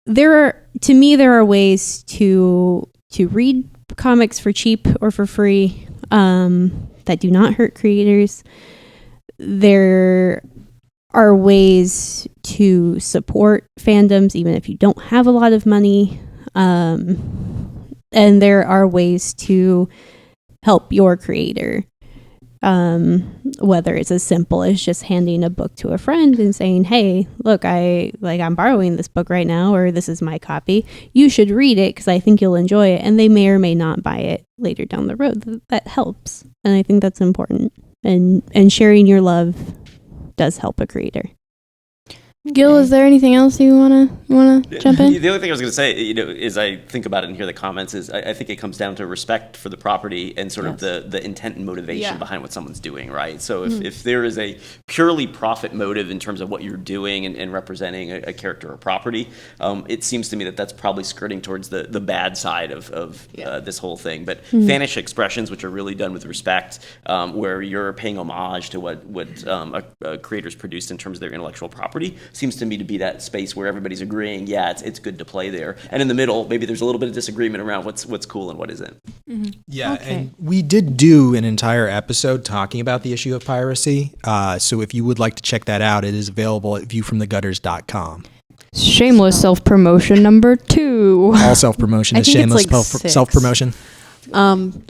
there are ways to read comics for cheap or for free, that do not hurt creators. There are ways to support fandoms even if you don't have a lot of money. And there are ways to help your creator. Whether it's as simple as just handing a book to a friend and saying, hey, look, I'm borrowing this book right now, or this is my copy. You should read it because I think you'll enjoy it. And they may or may not buy it later down the road. That helps. And I think that's important. And sharing your love does help a creator. Gil, is there anything else you wanna jump in? The only thing I was going to say, is I think about it and hear the comments is I think it comes down to respect for the property and sort of the intent and motivation behind what someone's doing, right? So if there is a purely profit motive in terms of what you're doing and representing a character or property, it seems to me that that's probably skirting towards the bad side of this whole thing. But Fannish expressions, which are really done with respect, where you're paying homage to what a creator's produced in terms of their intellectual property, seems to me to be that space where everybody's agreeing, it's good to play there. And in the middle, maybe there's a little bit of disagreement around what's cool and what isn't. Mm-hmm. Yeah, okay. And we did do an entire episode talking about the issue of piracy. So if you would like to check that out, it is available at viewfromthegutters.com. Shameless self-promotion number 2. All self-promotion I is think it's shameless like 6. self-promotion.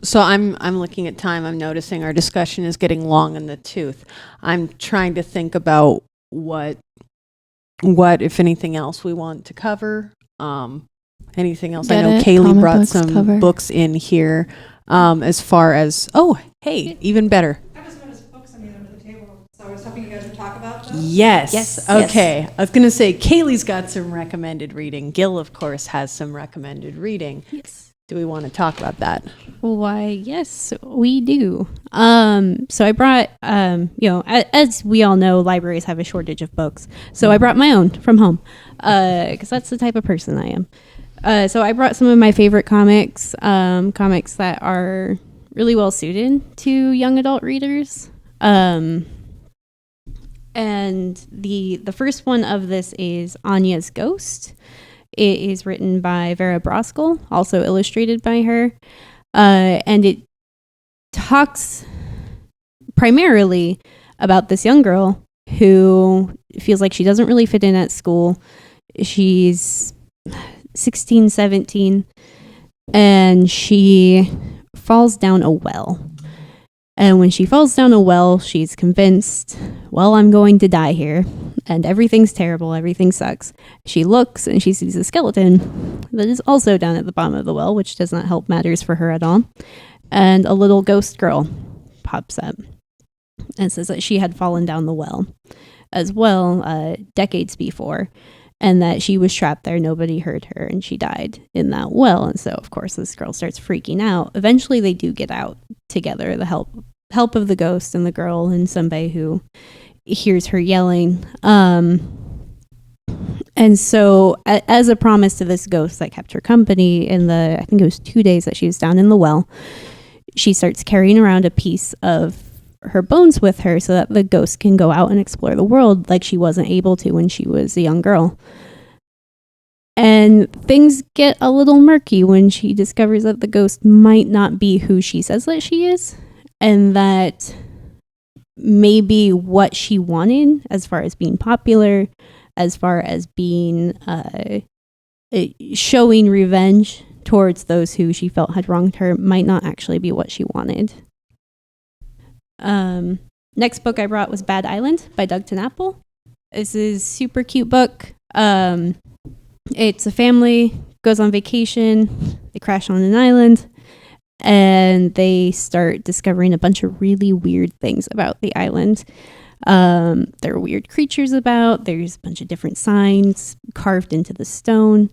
So I'm looking at time. I'm noticing our discussion is getting long in the tooth. I'm trying to think about what if anything else we want to cover. Anything else? Get I know it? Kayleigh Comic brought books some cover. books in here. As far as even better. I just noticed books on the other end of the table, so I was hoping you guys would talk about them. Yes. Yes, Okay. yes. I was gonna say Kayleigh's got some recommended reading. Gil, of course, has some recommended reading. Yes. Do we want to talk about that? Why, yes, we do. So I brought, as we all know, libraries have a shortage of books. So I brought my own from home, because that's the type of person I am. So I brought some of my favorite comics, comics that are really well suited to young adult readers. And the first one of this is Anya's Ghost. It is written by Vera Broskell, also illustrated by her. And it talks primarily about this young girl who feels like she doesn't really fit in at school. She's 16, 17, and she falls down a well. And when she falls down a well, she's convinced, well, I'm going to die here. And everything's terrible. Everything sucks. She looks and she sees a skeleton that is also down at the bottom of the well, which does not help matters for her at all. And a little ghost girl pops up and says that she had fallen down the well as well decades before, and that she was trapped there. Nobody heard her, and she died in that well. And so, of course, this girl starts freaking out. Eventually, they do get out together, the help of the ghost and the girl and somebody who hears her yelling. And so, as a promise to this ghost that kept her company in I think it was 2 days that she was down in the well, she starts carrying around a piece of her bones with her so that the ghost can go out and explore the world like she wasn't able to when she was a young girl. And things get a little murky when she discovers that the ghost might not be who she says that she is, and that maybe what she wanted as far as being popular, as far as being showing revenge towards those who she felt had wronged her, might not actually be what she wanted. Next book I brought was Bad Island by Doug Tenapple. This is a super cute book. It's a family goes on vacation, they crash on an island, and they start discovering a bunch of really weird things about the island. There are weird creatures about, there's a bunch of different signs carved into the stone.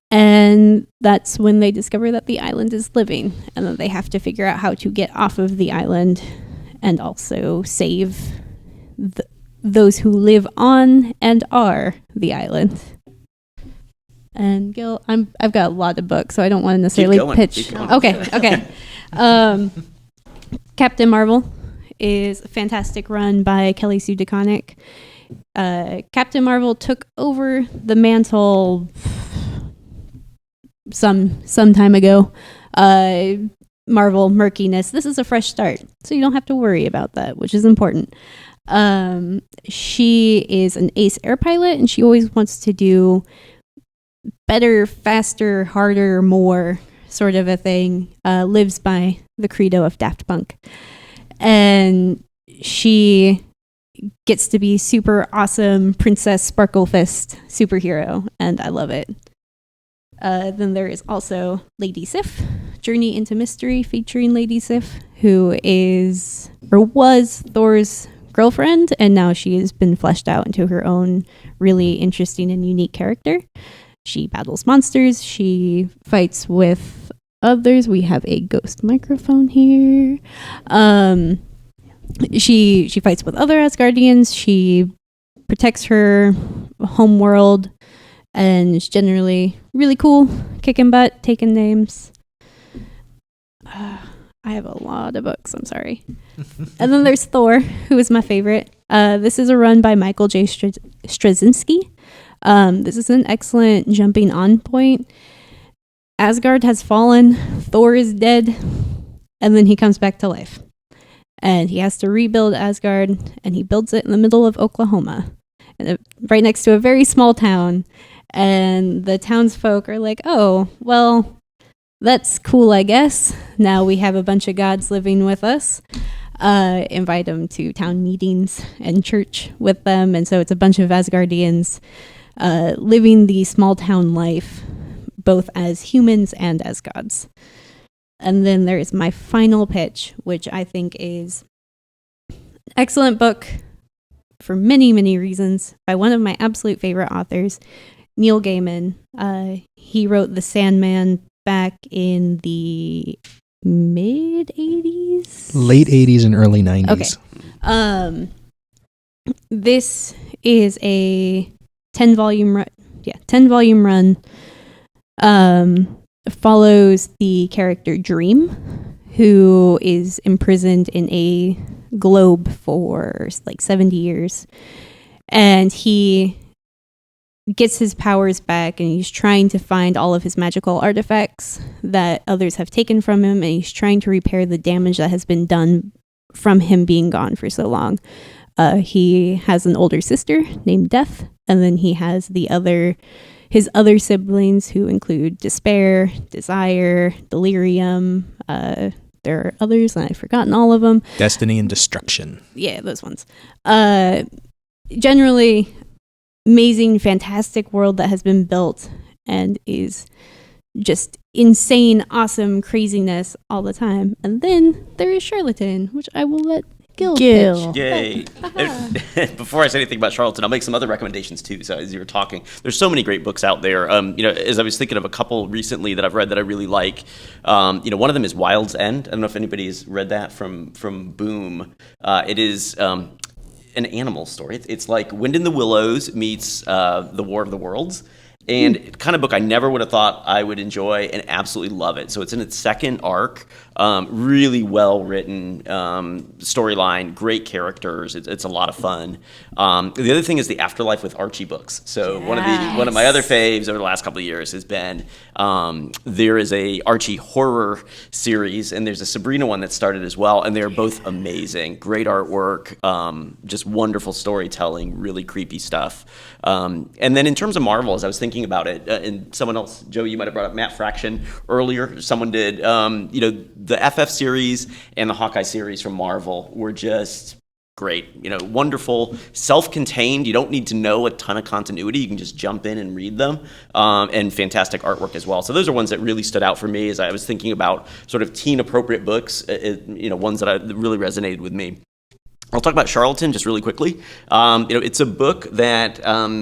And that's when they discover that the island is living, and that they have to figure out how to get off of the island and also save those who live on and are the island. And Gil, I've got a lot of books, so I don't want to necessarily pitch. Okay. Captain Marvel is a fantastic run by Kelly Sue DeConnick. Captain Marvel took over the mantle some time ago. Marvel murkiness. This is a fresh start, so you don't have to worry about that, which is important. She is an ace air pilot, and she always wants to do better, faster, harder, more sort of a thing. Lives by the credo of Daft Punk. And she gets to be super awesome princess sparkle fist superhero, and I love it. Then there is also Lady Sif, Journey into Mystery, featuring Lady Sif, who is or was Thor's girlfriend, and now she has been fleshed out into her own really interesting and unique character. She battles monsters, she fights with others. We have a ghost microphone here. She fights with other Asgardians, she protects her home world, and is generally really cool, kicking butt, taking names. I have a lot of books, I'm sorry. And then there's Thor, who is my favorite. This is a run by Michael J. Straczynski. This is an excellent jumping on point. Asgard has fallen, Thor is dead, and then he comes back to life. And he has to rebuild Asgard, and he builds it in the middle of Oklahoma. right next to a very small town. And the townsfolk are like, oh, well, that's cool, I guess. Now we have a bunch of gods living with us. Invite them to town meetings and church with them. And so it's a bunch of Asgardians living the small town life, both as humans and as gods. And then there is my final pitch, which I think is an excellent book for many, many reasons, by one of my absolute favorite authors, Neil Gaiman. He wrote The Sandman back in the mid 80s? Late 80s and early 90s. Okay. This is a 10-volume run. Yeah, 10-volume run. Follows the character Dream, who is imprisoned in a globe for like 70 years. And he gets his powers back, and he's trying to find all of his magical artifacts that others have taken from him, and he's trying to repair the damage that has been done from him being gone for so long. He has an older sister named Death, and then he has his other siblings, who include Despair, Desire, Delirium. There are others, and I've forgotten all of them. Destiny and Destruction. Yeah, those ones. Generally, amazing, fantastic world that has been built and is just insane, awesome craziness all the time. And then there is Charlatan, which I will let Gil pitch. Yay. Before I say anything about Charlatan, I'll make some other recommendations too. So as you were talking, there's so many great books out there. As I was thinking of a couple recently that I've read that I really like, one of them is Wild's End. I don't know if anybody's read that from Boom. It is an animal story. It's like Wind in the Willows meets The War of the Worlds. And kind of book I never would have thought I would enjoy and absolutely love it. So it's in its second arc, really well written storyline, great characters. It's a lot of fun. The other thing is the Afterlife with Archie books. So one of my other faves over the last couple of years has been there is a Archie horror series, and there's a Sabrina one that started as well, and they're both amazing. Great artwork, just wonderful storytelling, really creepy stuff. And then in terms of Marvel, as I was thinking about it, and someone else, Joe, you might have brought up Matt Fraction earlier. Someone did, the FF series and the Hawkeye series from Marvel were just great. Wonderful, self-contained. You don't need to know a ton of continuity. You can just jump in and read them, and fantastic artwork as well. So those are ones that really stood out for me as I was thinking about sort of teen-appropriate books. Ones that really resonated with me. I'll talk about Charlatan just really quickly. It's a book that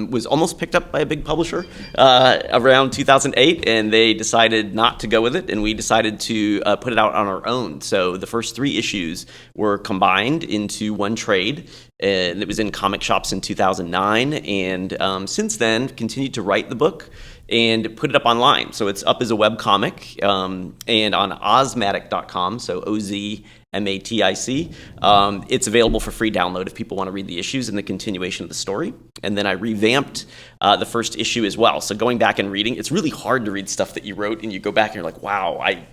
was almost picked up by a big publisher around 2008, and they decided not to go with it, and we decided to put it out on our own. So the first 3 issues were combined into one trade, and it was in comic shops in 2009, and since then continued to write the book and put it up online. So it's up as a webcomic and on Ozmatic.com, so OZMATIC. It's available for free download if people want to read the issues and the continuation of the story. And then I revamped the first issue as well. So going back and reading, it's really hard to read stuff that you wrote and you go back and you're like, wow, I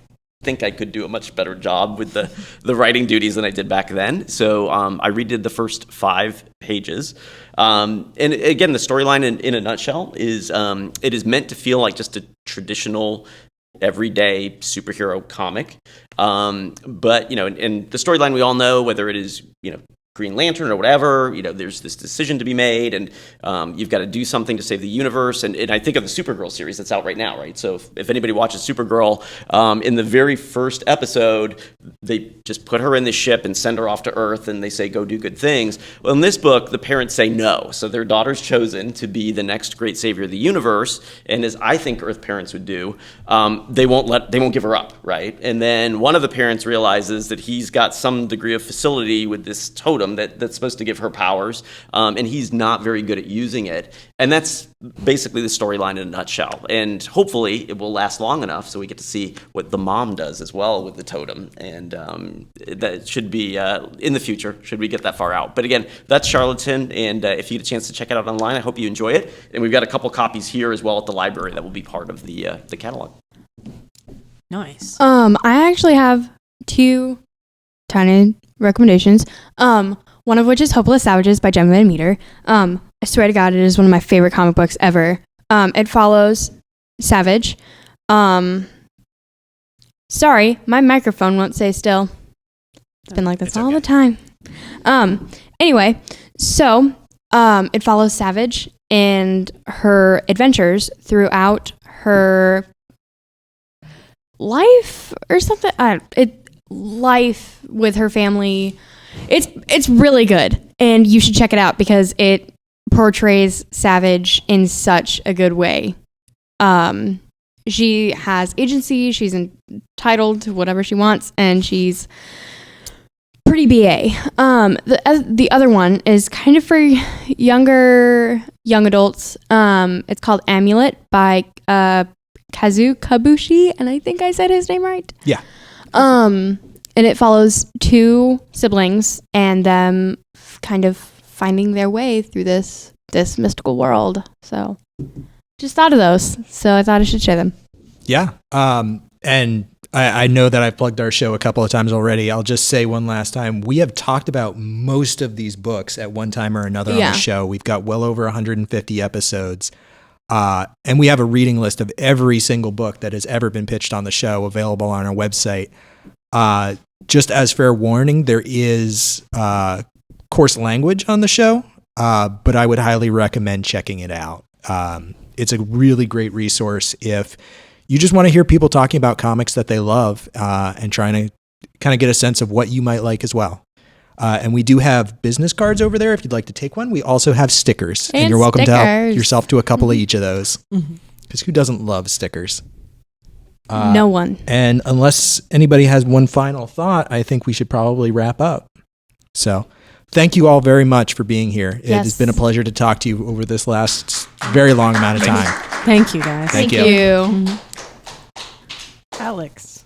think I could do a much better job with the writing duties than I did back then. So I redid the first 5 pages. And again, the storyline in a nutshell is it is meant to feel like just a traditional everyday superhero comic. But, and the storyline we all know, whether it is, Green Lantern or whatever, there's this decision to be made, and you've got to do something to save the universe. And I think of the Supergirl series that's out right now, right? So if anybody watches Supergirl, in the very first episode, they just put her in the ship and send her off to Earth, and they say, go do good things. Well, in this book, the parents say no. So their daughter's chosen to be the next great savior of the universe, and as I think Earth parents would do, they won't give her up, right? And then one of the parents realizes that he's got some degree of facility with this totem that's supposed to give her powers, and he's not very good at using it. And that's basically the storyline in a nutshell. And hopefully it will last long enough so we get to see what the mom does as well with the totem. And that should be in the future, should we get that far out. But again, that's Charlatan, and if you get a chance to check it out online, I hope you enjoy it. And we've got a couple copies here as well at the library that will be part of the catalog. Nice. I actually have 2 tiny recommendations. One of which is Hopeless Savages by Gemma Van Meter. I swear to God, it is one of my favorite comic books ever. It follows Savage. Sorry, my microphone won't stay still. It's been like this all the time. Anyway, so it follows Savage and her adventures throughout her life or something. Life with her family. It's really good, and you should check it out because it portrays Savage in such a good way. She has agency. She's entitled to whatever she wants, and she's pretty BA. The other one is kind of for young adults. It's called Amulet by Kazu Kabushi, and I think I said his name right. Yeah. And it follows two siblings and them kind of finding their way through this mystical world. So just thought of those. So I thought I should share them. Yeah. And I know that I've plugged our show a couple of times already. I'll just say one last time. We have talked about most of these books at one time or another on the show. We've got well over 150 episodes. And we have a reading list of every single book that has ever been pitched on the show available on our website. Just as fair warning, there is coarse language on the show, but I would highly recommend checking it out. It's a really great resource if you just want to hear people talking about comics that they love and trying to kind of get a sense of what you might like as well. And we do have business cards over there if you'd like to take one. We also have stickers, and you're welcome to help yourself to a couple of each of those. Because who doesn't love stickers? No one. And unless anybody has one final thought, I think we should probably wrap up. So thank you all very much for being here. It has been a pleasure to talk to you over this last very long amount of time. Thank you, guys. Thank you. Mm-hmm. Alex.